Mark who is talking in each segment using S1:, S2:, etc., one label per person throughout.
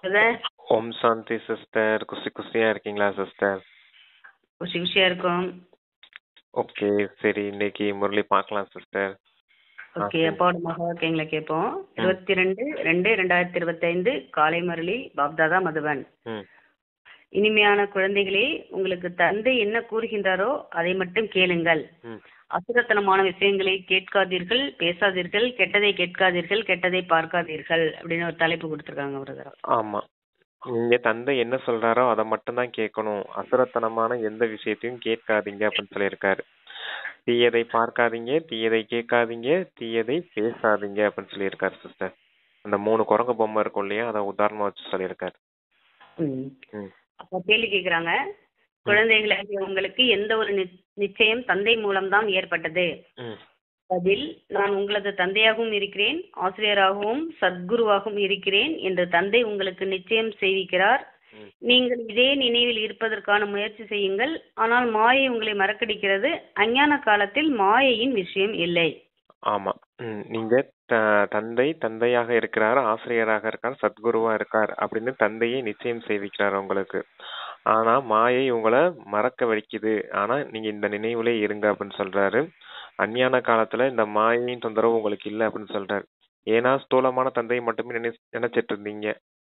S1: Brother,
S2: ஓம் சாந்தி sister. குஷியா இருக்கீங்களா சிஸ்டர்?
S1: குஷி குஷியா இருக்கும்.
S2: ஓகே, சரி, இன்னைக்கு முரளி பார்க்கலாம் சிஸ்டர்.
S1: ஓகே, அப்பாவோட மகாவாக்கியங்களை கேட்போம். 22/2/2025 காலை முரளி, பாப்தாதா மதுவன். இனிமையான குழந்தைகளே, உங்களுக்கு தந்தை என்ன கூறுகின்றாரோ அதை மட்டும் கேளுங்கள். அசுரத்தனமான விஷயங்களை கேட்காதீர்கள், பேசாதீர்கள், கெட்டதை கேட்காதீர்கள், கெட்டதை பார்க்காதீர்கள் அப்படின்னு ஒரு தலைப்பு கொடுத்துருக்காங்க பிரதர்.
S2: ஆமா, நீங்க தந்தை என்ன சொல்றாரோ அதை மட்டும் தான் கேட்கணும். அசுரத்தனமான எந்த விஷயத்தையும் கேட்காதீங்க அப்படின்னு சொல்லியிருக்காரு. தீயதை பார்க்காதீங்க, தீயதை கேட்காதீங்க, தீயதை பேசாதீங்க அப்படின்னு சொல்லியிருக்காரு சிஸ்டர். அந்த 3 குரங்கு பொம்மை இருக்கும் இல்லையா, அதை உதாரணமா வச்சு சொல்லியிருக்காரு.
S1: அப்ப கேள்வி கேக்குறாங்க, குழந்தைகளாகிய உங்களுக்கு எந்த ஒரு நிச்சயம் தந்தை மூலம்தான் ஏற்பட்டது? பதில், நான் உங்களது தந்தையாகவும் இருக்கிறேன், ஆசிரியராகவும் சத்குருவாகவும் இருக்கிறேன் என்று தந்தை உங்களுக்கு நிச்சயம் செய்விக்கிறார். நீங்கள் இதே நினைவில் இருப்பதற்கான முயற்சி செய்யுங்கள். ஆனால் மாயை உங்களை மறக்கடிக்கிறது. அஞ்ஞான காலத்தில் மாயையின் விஷயம் இல்லை.
S2: ஆமா, நீங்க தந்தை தந்தையாக இருக்கிறார், ஆசிரியராக இருக்கார், சத்குருவா இருக்கார் அப்படின்னு தந்தையை நிச்சயம் செய்விக்கிறார் உங்களுக்கு. ஆனா மாயை உங்களை மறக்க வைக்குது. ஆனா நீங்க இந்த நினைவுலே இருங்க அப்படின்னு சொல்றாரு. அஞ்ஞான காலத்துல இந்த மாயையின் தொந்தரவு உங்களுக்கு இல்லை அப்படின்னு சொல்றாரு. ஏன்னா ஸ்தூலமான தந்தையை மட்டுமே நினைச்சிட்டு இருந்தீங்க.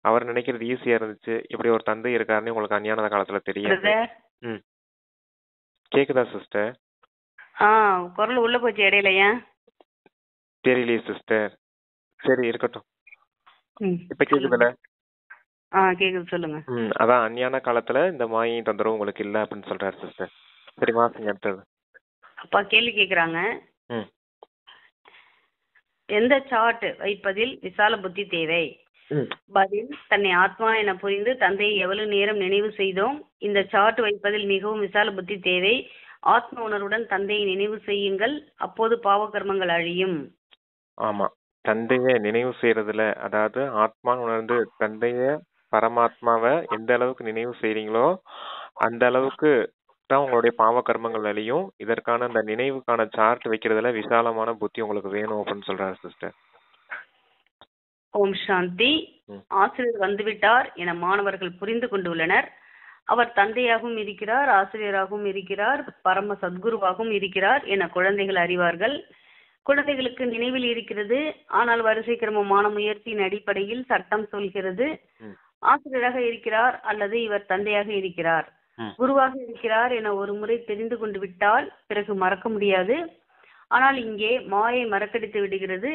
S2: அவர் நினைக்கிறது ஈஸியா இருந்துச்சு. இப்படி ஒரு தந்தை இருக்காருன்னு உங்களுக்கு அஞ்ஞான காலத்துல தெரியாது. கேக்குதா சிஸ்டர்?
S1: குரல் உள்ள போச்சு இடையிலையா?
S2: தெரியலையே சிஸ்டர். சரி, இருக்கட்டும். இப்ப கேக்குதுல?
S1: கேக்குது, சொல்லுங்க.
S2: அதான் அஞ்ஞான காலத்துல இந்த மாயின் தொந்தரவு உங்களுக்கு இல்ல அப்படின்னு சொல்றாரு சிஸ்டர். சரி, வாசிங்க அடுத்தது.
S1: அப்பா கேள்வி கேக்குறாங்க, எந்த சார்ட் வைப்பதில் விசால புத்தி தேவை? பதில், தன்னை ஆத்மா என புரிந்து தந்தையை எவ்வளவு நேரம் நினைவு செய்தோம். இந்த சார்ட் வைப்பதில் மிகவும் விசால புத்தி தேவை. ஆத்ம உணர்வுடன் தந்தையை நினைவு செய்யுங்கள், அப்போது பாவ கர்மங்கள் அழியும்.
S2: ஆமா, தந்தைய நினைவு செய்யறதுல, அதாவது ஆத்மா உணர்ந்து தந்தைய பரமாத்மாவை எந்த அளவுக்கு நினைவு செய்றீங்களோ அந்த அளவுக்கு தான் உங்களுடைய பாவ கர்மங்கள் அழியும். இதற்கான அந்த நினைவுக்கான சார்ட் வைக்கிறதுல விசாலமான புத்தி உங்களுக்கு வேணும் அப்படின்னு சொல்றாரு சிஸ்டர்.
S1: ஓம் சாந்தி. ஆசிரியர் வந்துவிட்டார் என மாணவர்கள் புரிந்து கொண்டுள்ளனர். அவர் தந்தையாகவும் இருக்கிறார், ஆசிரியராகவும் இருக்கிறார், பரம சத்குருவாகவும் இருக்கிறார் என குழந்தைகள் அறிவார்கள். குழந்தைகளுக்கு நினைவில் இருக்கிறது. ஆனால் வரிசை கிரமமான முயற்சியின் அடிப்படையில் சட்டம் சொல்கிறது, ஆசிரியராக இருக்கிறார் அல்லது இவர் தந்தையாக இருக்கிறார், குருவாக இருக்கிறார் என ஒரு முறை தெரிந்து கொண்டு விட்டால் பிறகு மறக்க முடியாது. ஆனால் இங்கே மாயை மறக்கடித்து விடுகிறது.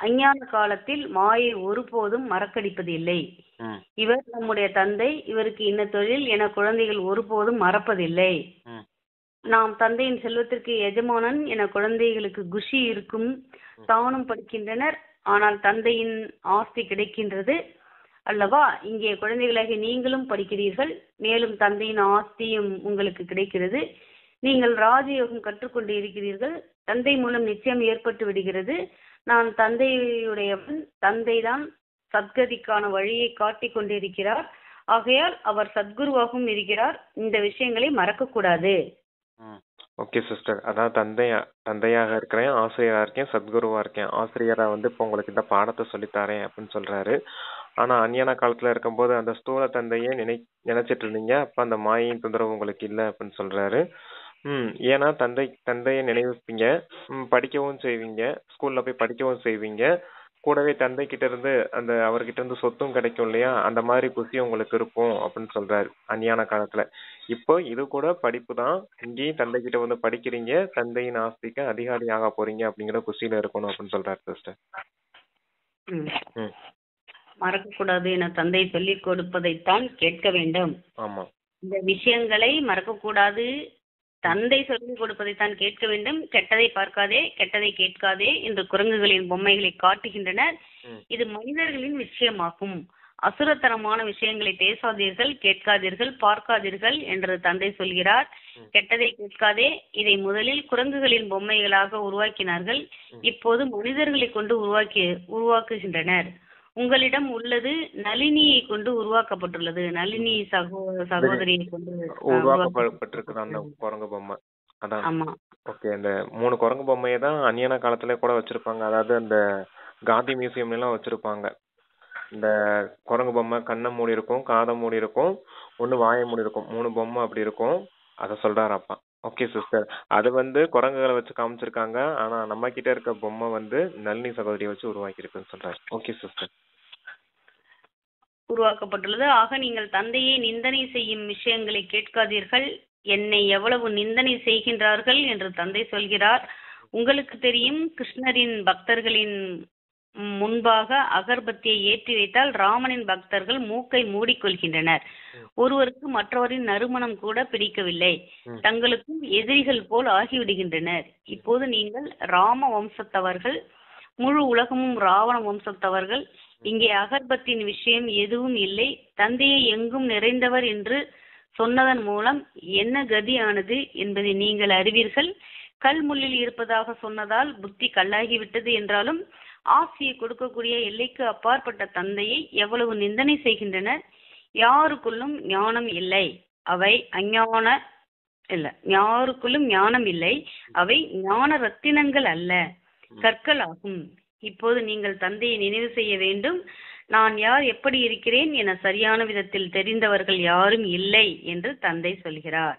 S1: அஞ்ஞான காலத்தில் மாயை ஒருபோதும் மறக்கடிப்பது இல்லை. இவர் நம்முடைய தந்தை, இவருக்கு இன்ன தொழில் என குழந்தைகள் ஒருபோதும் மறப்பதில்லை. நாம் தந்தையின் செல்வத்திற்கு எஜமானன் என குழந்தைகளுக்கு குஷி இருக்கும். தானும் படிக்கின்றனர், ஆனால் தந்தையின் ஆஸ்தி கிடைக்கின்றது அல்லவா? இங்கே குழந்தைகளாக நீங்களும் படிக்கிறீர்கள், மேலும் தந்தையின் ஆஸ்தியும் உங்களுக்கு கிடைக்கிறது. நீங்கள் ராஜயோகம் கற்றுக்கொண்டு இருக்கிறீர்கள். தந்தை மூலம் நிச்சயம் ஏற்பட்டு விடுகிறது. நான் தந்தையுடையவன், தந்தைதான் சத்கதிக்கான வழியை காட்டிக் கொண்டிருக்கிறார். ஆகையால் அவர் சத்குருவாகவும் இருக்கிறார். இந்த விஷயங்களை மறக்க கூடாது.
S2: ஓகே சிஸ்டர், அதான் தந்தையாக இருக்கிறேன், ஆசிரியரா இருக்கேன், சத்குருவா இருக்கேன். ஆசிரியரா இப்போ உங்களுக்கு இந்த பாடத்தை சொல்லித்தாரேன் அப்படின்னு சொல்றாரு. ஆனா அஞ்ஞான காலத்துல இருக்கும்போது அந்த ஸ்தூல தந்தையே நினைச்சிட்டு இருந்தீங்க. அப்ப அந்த மாயின் தொந்தரவு உங்களுக்கு இல்லை அப்படின்னு சொல்றாரு. ஏன்னா தந்தையை நினைவுப்பீங்க, படிக்கவும் செய்வீங்க, ஸ்கூல்ல போய் படிக்கவும் செய்வீங்க. கூடவே தந்தை கிட்ட இருந்து அவர்கிட்ட இருந்து சொத்தும் கிடைக்கும் இல்லையா, அந்த மாதிரி குஷி உங்களுக்கு இருக்கும் அப்படின்னு சொல்றாரு அஞ்ஞான காலத்துல. இப்போ இது கூட படிப்பு தான். இங்கேயும் தந்தை கிட்ட வந்து படிக்கிறீங்க, தந்தையின் ஆஸ்திக்கு அதிகாரி ஆக போறீங்க அப்படிங்கிற குஷியில இருக்கணும் அப்படின்னு சொல்றாரு சிஸ்டர்.
S1: மறக்க கூடாது என தந்தை சொல்லிக் கொடுப்பதைத்தான் கேட்க வேண்டும்.
S2: ஆமா,
S1: இந்த விஷயங்களை மறக்க கூடாது, தந்தை சொல்லிக் கொடுப்பதைத்தான் கேட்க வேண்டும். கெட்டதை பார்க்காதே, கெட்டதை கேட்காதே என்று குரங்குகளின் பொம்மைகளை காட்டுகின்றனர். இது மனிதர்களின் விஷயமாகும். அசுரத்தனமான விஷயங்களை பேசாதீர்கள், கேட்காதீர்கள், பார்க்காதீர்கள் என்று தந்தை சொல்கிறார். கெட்டதை கேட்காதே, இதை முதலில் குரங்குகளின் பொம்மைகளாக உருவாக்கினார்கள். இப்போது மனிதர்களை கொண்டு உருவாக்குகின்றனர். உங்களிடம் உள்ளது நளினியை கொண்டு உருவாக்கப்பட்டுள்ளது. நளினி சகோதரியை கொண்டு
S2: உருவாக்கப்பட்டிருக்கு அந்த குரங்கு பொம்மை. அதான். ஓகே, அந்த 3 குரங்கு பொம்மையை தான் அஞ்ஞான காலத்துல கூட வச்சிருப்பாங்க. அதாவது அந்த காந்தி மியூசியம் எல்லாம் வச்சிருப்பாங்க. இந்த குரங்கு பொம்மை கண்ணை மூடி இருக்கும், காதை மூடி இருக்கும், ஒண்ணு வாயை மூடி இருக்கும், 3 பொம்மை அப்படி இருக்கும். அத சொல்றாரு அப்பா. Okay sister. அது வந்து குரங்குகளை வச்சு காமிச்சிருக்காங்க. ஆனா நம்ம கிட்ட இருக்க பொம்மை வந்து நளினி சகோதரியை வச்சு உருவாக்கி இருக்குன்னு சொல்றாரு. Okay sister.
S1: உருவாக்கப்பட்டுள்ளது. ஆக நீங்கள் தந்தையை நிந்தனை செய்யும் விஷயங்களை கேட்காதீர்கள். என்னை எவ்வளவு நிந்தனை செய்கின்றார்கள் என்று தந்தை சொல்கிறார். உங்களுக்கு தெரியும், கிருஷ்ணரின் பக்தர்களின் முன்பாக அகர்பத்தியை ஏற்றி வைத்தால் ராமனின் பக்தர்கள் மூக்கை மூடிக்கொள்கின்றனர். ஒருவருக்கு மற்றவரின் நறுமணம் கூட பிடிக்கவில்லை. தங்களுக்கும் எதிரிகள் போல் ஆகிவிடுகின்றனர். இப்போது நீங்கள் ராம வம்சத்தவர்கள், முழு உலகமும் ராவண வம்சத்தவர்கள். இங்கே அகர்பத்தின் விஷயம் எதுவும் இல்லை. தந்தையை எங்கும் நிறைந்தவர் என்று சொன்னதன் மூலம் என்ன கதியானது என்பதை நீங்கள் அறிவீர்கள். கல் முள்ளில் இருப்பதாக சொன்னதால் புத்தி கல்லாகிவிட்டது என்றாலும் ஆசியை கொடுக்கக்கூடிய எல்லைக்கு அப்பாற்பட்ட தந்தையை எவ்வளவு நிந்தனை செய்கின்றனர். யாருக்குள்ளும் ஞானம் இல்லை, அவை அஞ்ஞான இல்ல யாருக்குள்ளும் ஞானம் இல்லை, அவை ஞான ரத்தினங்கள் அல்ல, கற்கள் ஆகும். இப்போது நீங்கள் தந்தையை நினைவு செய்ய வேண்டும். நான் யார், எப்படி இருக்கிறேன் என சரியான விதத்தில் தெரிந்தவர்கள் யாரும் இல்லை என்று தந்தை சொல்கிறார்.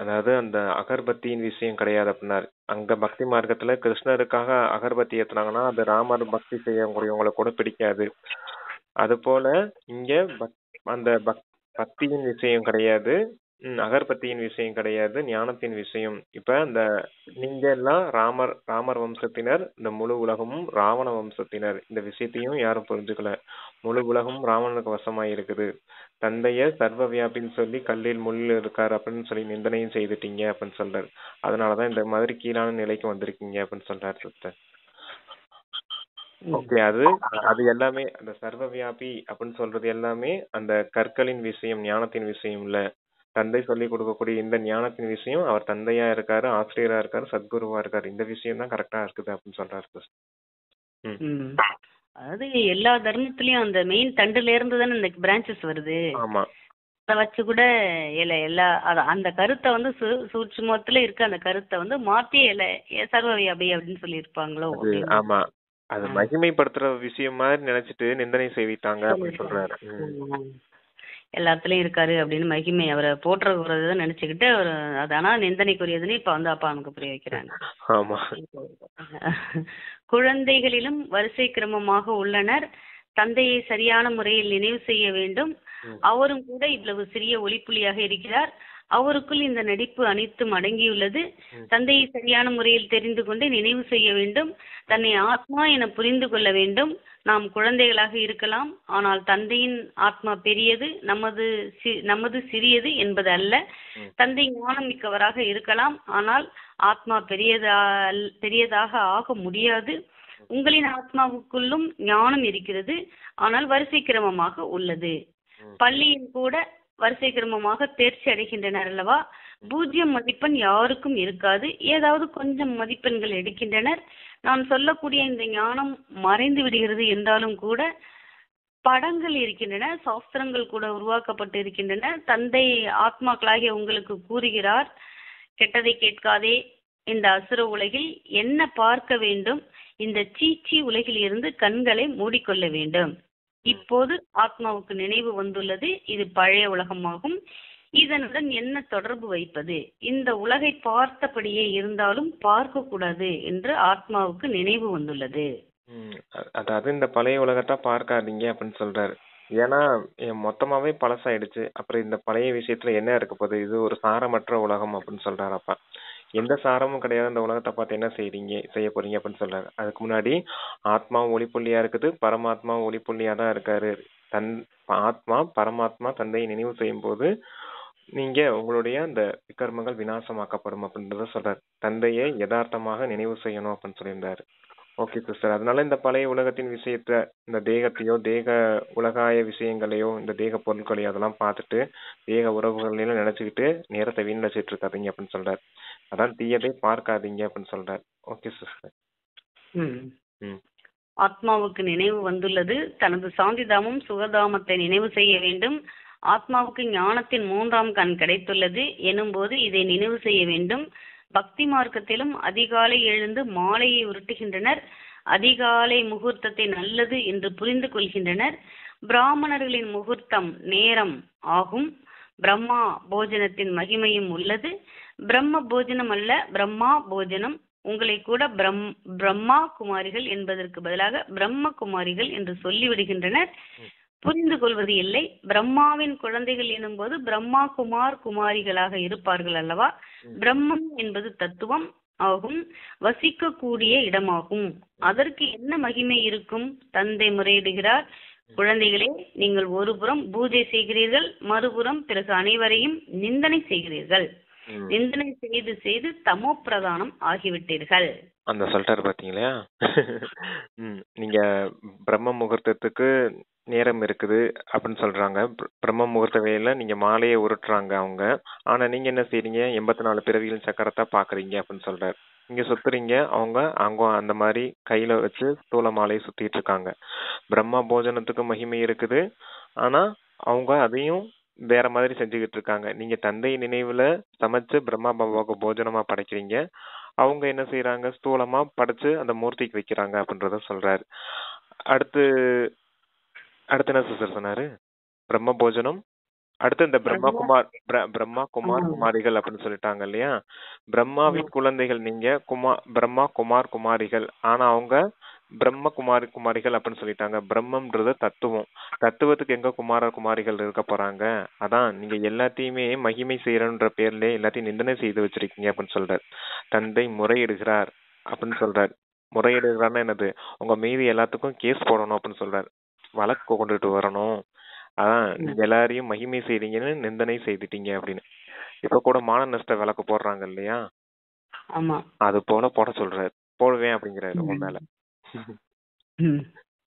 S2: அதாவது அந்த அகர்பத்தியின் விஷயம் கிடையாது அப்படின்னாரு. அங்க பக்தி மார்க்கத்துல கிருஷ்ணருக்காக அகர்பத்தி ஏத்துனாங்கன்னா அது ராமர் பக்தி செய்யக்கூடியவங்களை கூட பிடிக்காது. அது போல இங்க அந்த பக்தியின் விஷயம் கிடையாது, அகர்பத்தியின் விஷயம் கிடையாது, ஞானத்தின் விஷயம். இப்ப இந்த நீங்க எல்லாம் ராமர் வம்சத்தினர், இந்த முழு உலகமும் ராவண வம்சத்தினர். இந்த விஷயத்தையும் யாரும் புரிஞ்சுக்கல. முழு உலகமும் ராவணனுக்கு வசமா இருக்குது. தந்தைய சர்வ வியாபின்னு சொல்லி கல்லில் முள்ளில் இருக்காரு அப்படின்னு சொல்லி நிந்தனையும் செய்துட்டீங்க அப்படின்னு சொல்றாரு. அதனாலதான் இந்த மாதிரி கீழான நிலைக்கு வந்திருக்கீங்க அப்படின்னு சொல்றாரு சிஸ்டர். ஓகே, அது எல்லாமே அந்த சர்வ வியாபி அப்படின்னு சொல்றது எல்லாமே அந்த கற்களின் விஷயம், ஞானத்தின் விஷயம் இல்ல. தந்தை சொல்லி கொடுக்கக்கூடிய இந்த ஞானத்தின் விஷயம், அவர் தந்தையா இருக்காரு, ஆசிரியரா இருக்காரு, சத்குருவா இருக்காரு. இந்த விஷயம் தான் கரெக்டா இருக்குது அப்படின்னு சொல்றாரு.
S1: அதாவது எல்லா தர்மத்திலயும் அந்த மெயின் தண்டுல இருந்து தானே இந்த பிரான்சஸ் வருது.
S2: ஆமா,
S1: அதை வச்சு கூட எல்லா அந்த கருத்தை வந்து சூட்சுமத்துல இருக்க அந்த கருத்தை வந்து மாத்தி சர்வ வியாபி அப்படின்னு சொல்லி இருப்பாங்களோ.
S2: ஆமா, அது மகிமைப்படுத்துற விஷயம் மாதிரி நினைச்சிட்டு நிந்தனை செய்விட்டாங்க அப்படின்னு சொல்றாரு.
S1: எல்லாத்துலயும் இருக்காரு அப்படின்னு மகிமை அவரை போற்றதான் நினைச்சுக்கிட்டு அவர் அதானா நிந்தனைக்குரியதுன்னு இப்ப வந்து அப்பா நமக்கு புரிய வைக்கிறாங்க. குழந்தைகளிலும் வரிசை கிரமமாக உள்ளனர். தந்தையை சரியான முறையில் நினைவு செய்ய வேண்டும். அவரும் கூட இவ்வளவு சிறிய ஒளிப்புள்ளியாக இருக்கிறார். அவருக்குள் இந்த நடிப்பு அனைத்தும் அடங்கியுள்ளது. தந்தையை சரியான முறையில் தெரிந்து கொண்டு நினைவு செய்ய வேண்டும். தன்னை ஆத்மா என புரிந்து கொள்ள வேண்டும். நாம் குழந்தைகளாக இருக்கலாம், ஆனால் தந்தையின் ஆத்மா பெரியது, நமது சிறியது என்பது அல்ல. தந்தை ஞானம் மிக்கவராக இருக்கலாம், ஆனால் ஆத்மா பெரியதாக ஆக முடியாது. உங்களின் ஆத்மாவுக்குள்ளும் ஞானம் இருக்கிறது, ஆனால் வரிசை கிரமமாக உள்ளது. பள்ளியில் கூட வரிசை கிரமமாக தேர்ச்சி அடைகின்றனர் அல்லவா? 0 மதிப்பெண் யாருக்கும் இருக்காது. ஏதாவது கொஞ்சம் மதிப்பெண்கள் எடுக்கின்றனர். நான் சொல்லக்கூடிய இந்த ஞானம் மறைந்து விடுகிறது என்றாலும் கூட படங்கள் இருக்கின்றன, சாஸ்திரங்கள் கூட உருவாக்கப்பட்டு இருக்கின்றன. தந்தை ஆத்மாக்களாகிய உங்களுக்கு கூறுகிறார், கெட்டதை கேட்காதே. இந்த அசுர உலகில் என்ன பார்க்க வேண்டும்? இந்த சீச்சி உலகில் இருந்து கண்களை மூடிக்கொள்ள வேண்டும். இப்போது ஆத்மாவுக்கு நினைவு வந்துள்ளது, இது பழைய உலகமாகும். இதனுடன் என்ன தொடர்பு வைப்பது? இந்த உலகை பார்த்தபடியே இருந்தாலும் பார்க்க கூடாது என்று ஆத்மாவுக்கு நினைவு வந்துள்ளது.
S2: அதாவது இந்த பழைய உலகத்தை பார்க்காதீங்க அப்படின்னு சொல்றாரு. ஏன்னா மொத்தமாவே பழசாயிடுச்சு. அப்புறம் இந்த பழைய விஷயத்துல என்ன இருக்க போகுது? இது ஒரு சாரமற்ற உலகம் அப்படின்னு சொல்றாரு அப்பா. எந்த சாரமும் கிடையாது அந்த உலகத்தை பார்த்து என்ன செய்ய போறீங்க அப்படின்னு சொல்றாரு. அதுக்கு முன்னாடி ஆத்மாவும் ஒளிப்புள்ளியா இருக்குது, பரமாத்மாவும் ஒளிப்புள்ளியா தான் இருக்காரு. ஆத்மா பரமாத்மா தந்தையை நினைவு செய்யும் போது நீங்க உங்களுடைய அந்த விகர்மங்கள் விநாசமாக்கப்படும் அப்படின்றத சொல்றாரு. தந்தையை யதார்த்தமாக நினைவு செய்யணும் அப்படின்னு சொல்லியிருந்தாரு. Okay sister. அதனால இந்த பழைய உலகத்தின் விஷயத்த, இந்த தேகத்தையோ தேக உலகாய விஷயங்களையோ இந்த தேக பொருட்களையோ அதெல்லாம் பார்த்துட்டு தேக உறவுகளையும் நினைச்சுக்கிட்டு நேரத்தை வீணடிச்சிட்டு இருக்காதீங்க அப்படின்னு சொல்றாரு. அதான் தீயதை பார்க்காதீங்க அப்படின்னு சொல்றாரு. Okay sister.
S1: ஆத்மாவுக்கு நினைவு வந்துள்ளது. தனது சாந்திதாமம் சுகதாமத்தை நினைவு செய்ய வேண்டும். ஆத்மாவுக்கு ஞானத்தின் 3ஆம் கண் கிடைத்துள்ளது எனும்போது இதை நினைவு செய்ய வேண்டும். பக்தி மார்க்கத்திலும் அதிகாலை எழுந்து மாலையை உருட்டுகின்றனர். அதிகாலை முகூர்த்தத்தை நல்லது என்று புரிந்து கொள்கின்றனர். பிராமணர்களின் முகூர்த்தம் நேரம் ஆகும். பிரம்மா போஜனத்தின் மகிமையும் உள்ளது. பிரம்ம போஜனம் அல்ல, பிரம்மா போஜனம். உங்களை கூட பிரம்மா குமாரிகள் என்பதற்கு பதிலாக பிரம்ம குமாரிகள் என்று சொல்லிவிடுகின்றனர். புரிந்து கொள்வது இல்லை. பிரம்மாவின் குழந்தைகள் எனும்போது பிரம்மா குமாரிகளாக இருப்பார்கள் அல்லவா? பிரம்மம் என்பது தத்துவம் ஆகும், வசிக்கக்கூடிய இடமாகும். அதற்கு என்ன மகிமை இருக்கும்? தந்தை முறையிடுகிறார், குழந்தைகளே, நீங்கள் ஒருபுறம் பூஜை செய்கிறீர்கள், மறுபுறம் பிறகு அனைவரையும் நிந்தனை செய்கிறீர்கள். நிந்தனை செய்து செய்து தமோ பிரதானம் ஆகிவிட்டீர்கள்.
S2: அந்த சொல்லிட்டாரு பாத்தீங்களா? நீங்க பிரம்ம முகூர்த்தத்துக்கு நேரம் இருக்குது அப்படின்னு சொல்றாங்க. பிரம்ம முகூர்த்த வேலையில நீங்க மாலையை உருட்டுறாங்க அவங்க. ஆனா நீங்க என்ன செய்றீங்க? 84 பிறவிகளின் சக்கரத்தை பாக்குறீங்க அப்படின்னு சொல்றாரு. இங்க சுத்துறீங்க, அவங்க அங்க அந்த மாதிரி கையில வச்சு ஸ்தூல மாலையை சுத்திட்டு இருக்காங்க. பிரம்மா போஜனத்துக்கு மகிமை இருக்குது, ஆனா அவங்க அதையும் வேற மாதிரி செஞ்சுக்கிட்டு இருக்காங்க. நீங்க தந்தை நினைவுல சமைச்சு பிரம்மா பாபாவுக்கு போஜனமா படைக்கிறீங்க, அவங்க என்ன செய்யறாங்க? ஸ்தூலமா படைச்சு அந்த மூர்த்திக்கு வைக்கிறாங்க அப்படின்றத சொல்றாரு. அடுத்து என்ன சிஸ்டர் சொன்னாரு? பிரம்ம போஜனம். அடுத்து இந்த பிரம்மா குமாரிகள் அப்படின்னு சொல்லிட்டாங்க இல்லையா? பிரம்மாவின் குழந்தைகள் நீங்க, பிரம்மா குமாரிகள். ஆனா அவங்க பிரம்ம குமாரிகள் அப்படின்னு சொல்லிட்டாங்க. பிரம்மம்ன்றது தத்துவம். தத்துவத்துக்கு எங்க குமாரிகள் இருக்க போறாங்க? அதான் நீங்க எல்லாத்தையுமே மகிமை செய்யறன்ற பேர்ல எல்லாத்தையும் நிந்தனை செய்து வச்சிருக்கீங்க அப்படின்னு சொல்றாரு. தந்தை முறையிடுகிறார் அப்படின்னு சொல்றாரு. முறையிடுகிறார்னா என்னது? உங்க மீதி எல்லாத்துக்கும் கேஸ் போடணும் அப்படின்னு சொல்றாரு. வழக்கு கொண்டுட்டு வரணும். அதான் நீங்க எல்லாரையும் மகிமை செய்றீங்கன்னு நிந்தனை செய்துட்டீங்க அப்படின்னு. இப்ப கூட மான நஷ்ட வழக்கு போடுறாங்க இல்லையா? அது போல போட சொல்றாரு. போடுவேன் அப்படிங்கிறாரு உங்க மேல.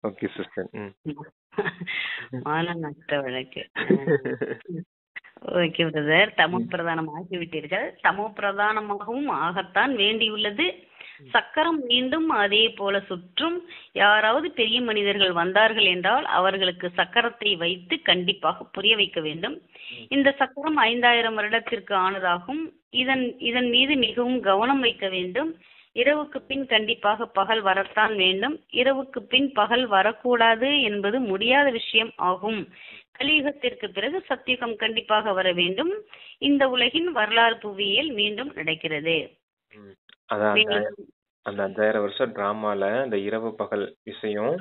S2: Okay sister.
S1: மான நஷ்ட வழக்கு. Okay brother. தமோ பிரதானம் ஆகிவிட்டீர்கள். தமோ பிரதானமாகவும் ஆகத்தான் வேண்டியுள்ளது. சக்கரம் மீண்டும் அதே போல சுற்றும். யாராவது பெரிய மனிதர்கள் வந்தார்கள் என்றால் அவர்களுக்கு சக்கரத்தை வைத்து கண்டிப்பாக புரிய வைக்க வேண்டும். இந்த சக்கரம் 5000 வருடத்திற்கு ஆனதாகும். இதன் மீது மிகவும் கவனம் வைக்க வேண்டும். இரவுக்கு பின் கண்டிப்பாக பகல் வரத்தான் வேண்டும். இரவுக்கு பின் பகல் வரக்கூடாது என்பது முடியாத விஷயம் ஆகும். கலியுகத்திற்கு பிறகு சத்தியுகம் கண்டிப்பாக வர வேண்டும். இந்த உலகின் வரலாறு புவியியல் மீண்டும் நடக்கிறது.
S2: அந்த 5000 வருஷம் டிராமால இந்த இரவு பகல் விஷயம்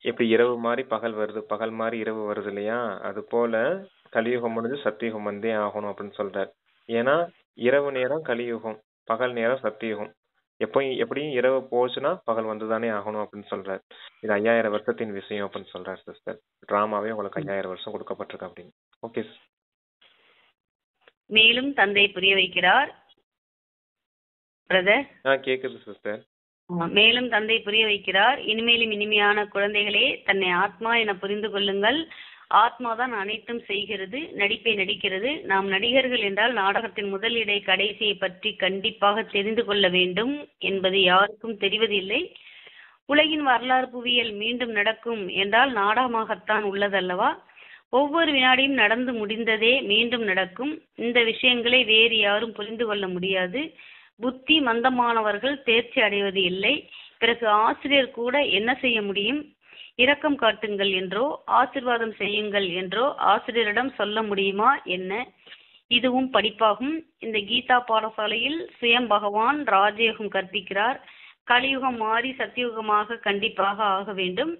S2: எப்படி இரவு மாதிரி பகல் வருது, பகல் மாதிரி இரவு வருது இல்லையா? அது போல கலியுகம் முடிஞ்சு சத்தியுகம் வந்தே ஆகணும் அப்படின்னு சொல்றாரு. ஏன்னா இரவு நேரம் கலியுகம், பகல் நேரம் சத்தியுகம். எப்படியும் இரவு போச்சுன்னா பகல் வந்துதானே ஆகணும் அப்படின்னு சொல்றாரு. இது 5000 வருஷத்தின் விஷயம் அப்படின்னு சொல்றாரு சிஸ்டர். டிராமாவே உங்களுக்கு 5000 வருஷம் கொடுக்கப்பட்டிருக்கு அப்படின்னு. ஓகே.
S1: மேலும் தந்தை புரிய வைக்கிறார் பிரதர்.
S2: கேக்குது சிஸ்டர்.
S1: மேலும் தந்தை புரிய வைக்கிறார், இனிமேலும் இனிமையான குழந்தைகளே, தன்னை ஆத்மா என புரிந்து கொள்ளுங்கள். ஆத்மாதான் அனைத்தும் செய்கிறது, நடிப்பை நடிக்கிறது. நாம் நடிகர்கள் என்றால் நாடகத்தின் முதல் இடை கடைசியை பற்றி கண்டிப்பாக தெரிந்து கொள்ள வேண்டும் என்பது யாருக்கும் தெரிவதில்லை. உலகின் வரலாறு புவியியல் மீண்டும் நடக்கும் என்றால் நாடகமாகத்தான் உள்ளதல்லவா? ஒவ்வொரு வினாடியும் நடந்து முடிந்ததே மீண்டும் நடக்கும். இந்த விஷயங்களை வேறு யாரும் புரிந்து கொள்ள முடியாது. புத்தி மந்தமானவர்கள் தேர்ச்சி அடைவது இல்லை. பிறகு ஆசிரியர் கூட என்ன செய்ய முடியும்? இரக்கம் காட்டுங்கள் என்றோ ஆசீர்வாதம் செய்யுங்கள் என்றோ ஆசிரியரிடம் சொல்ல முடியுமா என்ன? இதுவும் படிப்பாகும். இந்த கீதா பாடசாலையில் சுயம் பகவான் ராஜயோகம் கற்பிக்கிறார். கலியுகம் மாறி சத்தியுகமாக கண்டிப்பாக ஆக வேண்டும்.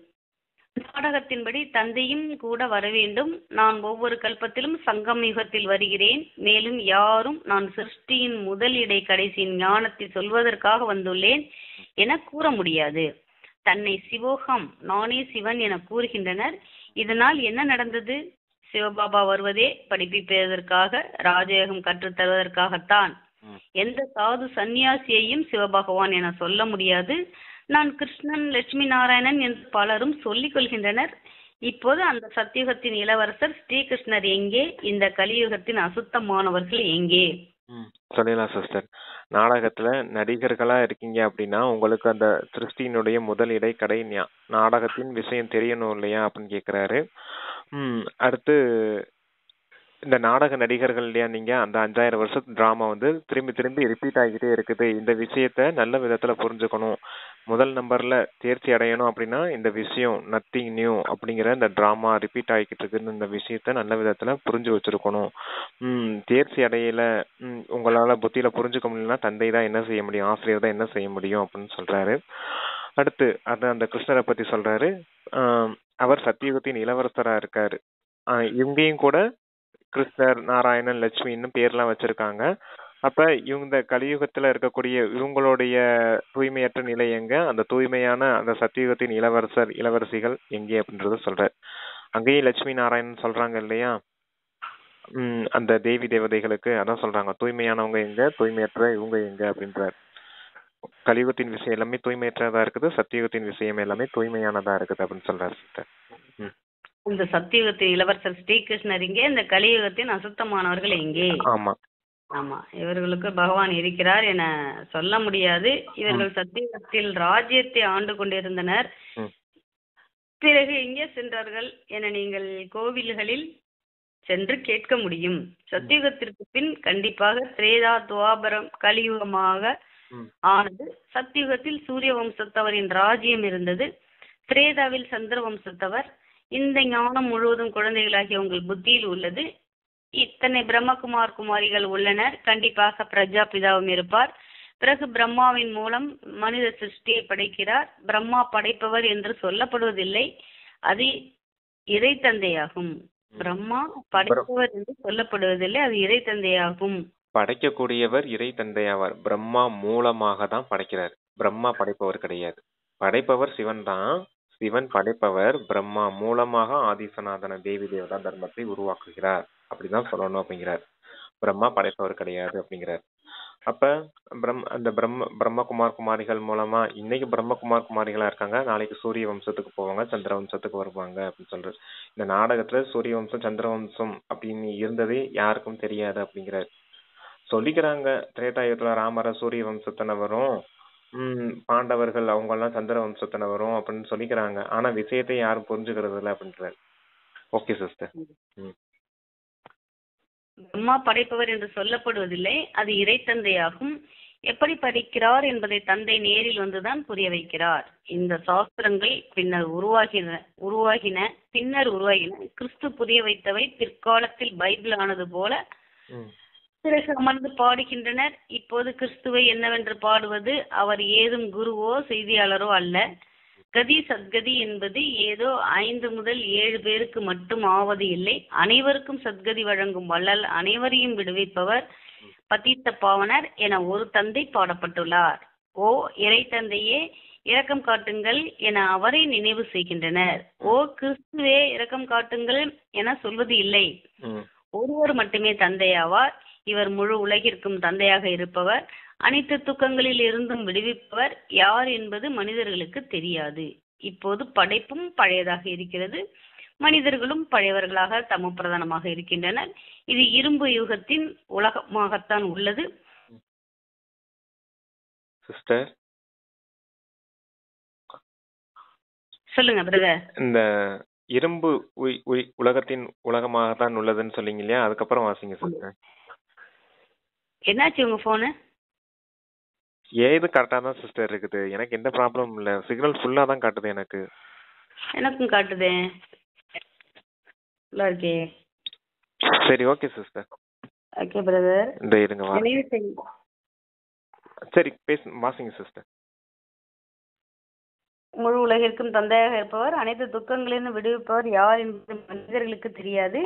S1: நாடகத்தின்படி தந்தையும் கூட வர வேண்டும். நான் ஒவ்வொரு கல்பத்திலும் சங்கம் யுகத்தில் வருகிறேன். மேலும் யாரும் நான் சிருஷ்டியின் முதல் இடை கடைசியின் ஞானத்தை சொல்வதற்காக வந்துள்ளேன் என கூற முடியாது. தன்னை சிவோகம், நானே சிவன் என கூறுகின்றனர். இதனால் என்ன நடந்தது? சிவபாபா வருவதே படிப்பிப்பதற்காக, ராஜயோகம் கற்றுத் தருவதற்காகத்தான். எந்த சாது சந்நியாசியையும் சிவபகவான் என சொல்ல முடியாது. நான் கிருஷ்ணன், லட்சுமி நாராயணன் என்று பலரும் சொல்லிக் கொள்கின்றனர். இப்போது அந்த சத்தியுகத்தின் இளவரசர் ஸ்ரீகிருஷ்ணர் எங்கே? இந்த கலியுகத்தின் அசுத்தமானவர்கள் எங்கே?
S2: சொல்லலாம் சிஸ்டர். நாடகத்துல நடிகர்களா இருக்கீங்க அப்படின்னா உங்களுக்கு அந்த சிருஷ்டியினுடைய முதல் இடை கடை நாடகத்தின் விஷயம் தெரியணும் இல்லையா அப்படின்னு கேக்குறாரு. அடுத்து இந்த நாடக நடிகர்கள் இல்லையா நீங்க, அந்த 5000 வருஷத்து டிராமா வந்து திரும்பி திரும்பி ரிப்பீட் ஆகிட்டே இருக்குது. இந்த விஷயத்த நல்ல விதத்துல புரிஞ்சுக்கணும். முதல் நம்பர்ல தேர்ச்சி அடையணும் அப்படின்னா இந்த விஷயம் நத்திங் நியூ அப்படிங்கிற இந்த டிராமா ரிப்பீட் ஆகிக்கிட்டு இருக்குன்னு இந்த விஷயத்த நல்ல விதத்துல புரிஞ்சு வச்சிருக்கணும். தேர்ச்சி அடையல, உங்களால புத்தியில புரிஞ்சுக்க முடியலன்னா தந்தை தான் என்ன செய்ய முடியும், ஆசிரியர் தான் என்ன செய்ய முடியும் அப்படின்னு சொல்றாரு. அடுத்து அந்த கிருஷ்ணரை பத்தி சொல்றாரு. அவர் சத்தியுகத்தின் இளவரசரா இருக்காரு. இவங்கேயும் கூட கிருஷ்ணர், நாராயணன், லட்சுமி இன்னும் பேர்லாம் வச்சிருக்காங்க. அப்ப இவங்க கலியுகத்துல இருக்கக்கூடிய இவங்களுடைய தூய்மையற்ற நிலை எங்க, அந்த தூய்மையான அந்த சத்தியுகத்தின் இளவரசர் இளவரசிகள் எங்கே அப்படின்றத சொல்றாரு. அங்கேயும் லட்சுமி நாராயணன் சொல்றாங்க இல்லையா, அந்த தேவி தேவதைகளுக்கு அதான் சொல்றாங்க, தூய்மையானவங்க எங்க, தூய்மையற்ற இவங்க எங்க அப்படின்றார். கலியுகத்தின் விஷயம் எல்லாமே தூய்மையற்றதா இருக்குது, சத்தியுகத்தின் விஷயம் எல்லாமே தூய்மையானதா இருக்குது அப்படின்னு சொல்றாரு சிஸ்டர்.
S1: இந்த சத்தியுகத்தின் இளவரசர் ஸ்ரீகிருஷ்ணர் இங்கே, இந்த கலியுகத்தின் அசுத்தமானவர்கள் எங்கே?
S2: ஆமா
S1: ஆமா, இவர்களுக்கு பகவான் இருக்கிறார் என சொல்ல முடியாது. இவர்கள் சத்தியுகத்தில் ராஜ்யத்தை ஆண்டு கொண்டிருந்தனர். பிறகு எங்கே சென்றார்கள் என நீங்கள் கோவில்களில் சென்று கேட்க முடியும். சத்தியுகத்திற்கு பின் கண்டிப்பாக திரேதா துவாபரம் கலியுகமாக ஆனது. சத்தியுகத்தில் சூரிய வம்சத்தவரின் ராஜ்யம் இருந்தது. திரேதாவில் சந்திர வம்சத்தவர். இந்த ஞானம் முழுவதும் குழந்தைகளாகிய உங்கள் புத்தியில் உள்ளது. இத்தனை பிரம்மகுமார் குமாரிகள் உள்ளனர். கண்டிப்பாக பிரஜாபிதாவும் இருப்பார். பிறகு பிரம்மாவின் மூலம் மனித சிருஷ்டியை படைக்கிறார். பிரம்மா படைப்பவர் என்று சொல்லப்படுவதில்லை, அது இறை தந்தையாகும். பிரம்மா படைப்பவர் என்று சொல்லப்படுவதில்லை, அது இறை தந்தையாகும்.
S2: படைக்கக்கூடியவர் இறை தந்தையாவார். பிரம்மா மூலமாக தான் படைக்கிறார், பிரம்மா படைப்பவர் கிடையாது. படைப்பவர் சிவன் தான், சிவன் படைப்பவர். பிரம்மா மூலமாக ஆதிசநாதன தேவி தேவதா தர்மத்தை உருவாக்குகிறார் அப்படிதான் சொல்லணும் அப்படிங்கிறார். பிரம்மா படைப்பவர் கிடையாது அப்படிங்கிறார். அப்ப அந்த பிரம்மகுமார் குமாரிகள் மூலமா இன்னைக்கு பிரம்மகுமார் குமாரிகளா இருக்காங்க, நாளைக்கு சூரிய வம்சத்துக்கு போவாங்க, சந்திர வம்சத்துக்கு வருவாங்க அப்படின்னு சொல்றது. இந்த நாடகத்துல சூரிய வம்சம் சந்திர வம்சம் அப்படின்னு இருந்ததே யாருக்கும் தெரியாது அப்படிங்கிறார். சொல்லிக்கிறாங்க திரேதாயுகத்துல ராமர சூரிய வம்சத்தினவரும், பாண்டவர்கள் அவங்க எல்லாம் சந்திர வம்சத்தினவரும் அப்படின்னு சொல்லிக்கிறாங்க. ஆனா விஷயத்தை யாரும் புரிஞ்சுக்கிறது இல்லை அப்படின்றாரு. Okay sister.
S1: பிரம்மா படைப்பவர் என்று சொல்லப்படுவதில்லை, அது இறை தந்தையாகும். எப்படி படிக்கிறார் என்பதை தந்தை நேரில் வந்துதான் புரிய வைக்கிறார். இந்த சாஸ்திரங்கள் பின்னர் உருவாகின. கிறிஸ்து புரிய வைத்தவை பிற்காலத்தில் பைபிள் ஆனது போல பிறகு அமர்ந்து பாடுகின்றனர். இப்போது கிறிஸ்துவை என்னவென்று பாடுவது? அவர் ஏதும் குருவோ செய்தியாளரோ அல்ல. கதி சத்கதி என்பது ஏதோ 5 முதல் 7 பேருக்கு மட்டும் ஆவது இல்லை. அனைவருக்கும் சத்கதி வழங்கும் வள்ளல், அனைவரையும் விடுவிப்பவர், பதித்த பாவனர் என ஒரு தந்தை பாடப்பட்டுள்ளார். ஓ இறை தந்தையே இரக்கம் காட்டுங்கள் என அவரை நினைவு செய்கின்றனர். ஓ கிறிஸ்துவே இரக்கம் காட்டுங்கள் என சொல்வது இல்லை. ஒருவர் மட்டுமே தந்தையாவார். இவர் முழு உலகிற்கும் தந்தையாக இருப்பவர், அனைத்து துக்கங்களில் இருந்தும் விடுவிப்பவர். யார் என்பது மனிதர்களுக்கு தெரியாது. இப்போது படைப்பும் பழையதாக இருக்கிறது, மனிதர்களும் பழையவர்களாக தம பிரதானமாக இருக்கின்றனர். இது இரும்பு யுகத்தின் உலகமாகத்தான் உள்ளது.
S2: சிஸ்டர்
S1: சொல்லுங்க பிரதர்.
S2: இந்த இரும்பு உலகத்தின் உலகமாகத்தான் உள்ளதுன்னு சொன்னீங்க இல்லையா, அதுக்கப்புறம் வாசிங்க சிஸ்டர்.
S1: என்னாச்சு உங்க போனு?
S2: ஏது கரெக்டா தான் சிஸ்டர் இருக்குது, எனக்கு எந்த ப்ராப்ளமும் இல்ல, சிக்னல் ஃபுல்லா தான் காட்டுது எனக்கு.
S1: எனக்கும் காட்டுதே, நல்லா இருக்கே.
S2: சரி ஓகே சிஸ்டர்.
S1: Okay brother.
S2: இந்த இருங்க சரி வாசிங்க சிஸ்டர்.
S1: முழு உலகிற்கும் தந்தையாக இருப்பவர், அனைத்து துக்கங்களிலும் விடுவிப்பவர் யார் என்பது மனிதர்களுக்கு தெரியாது.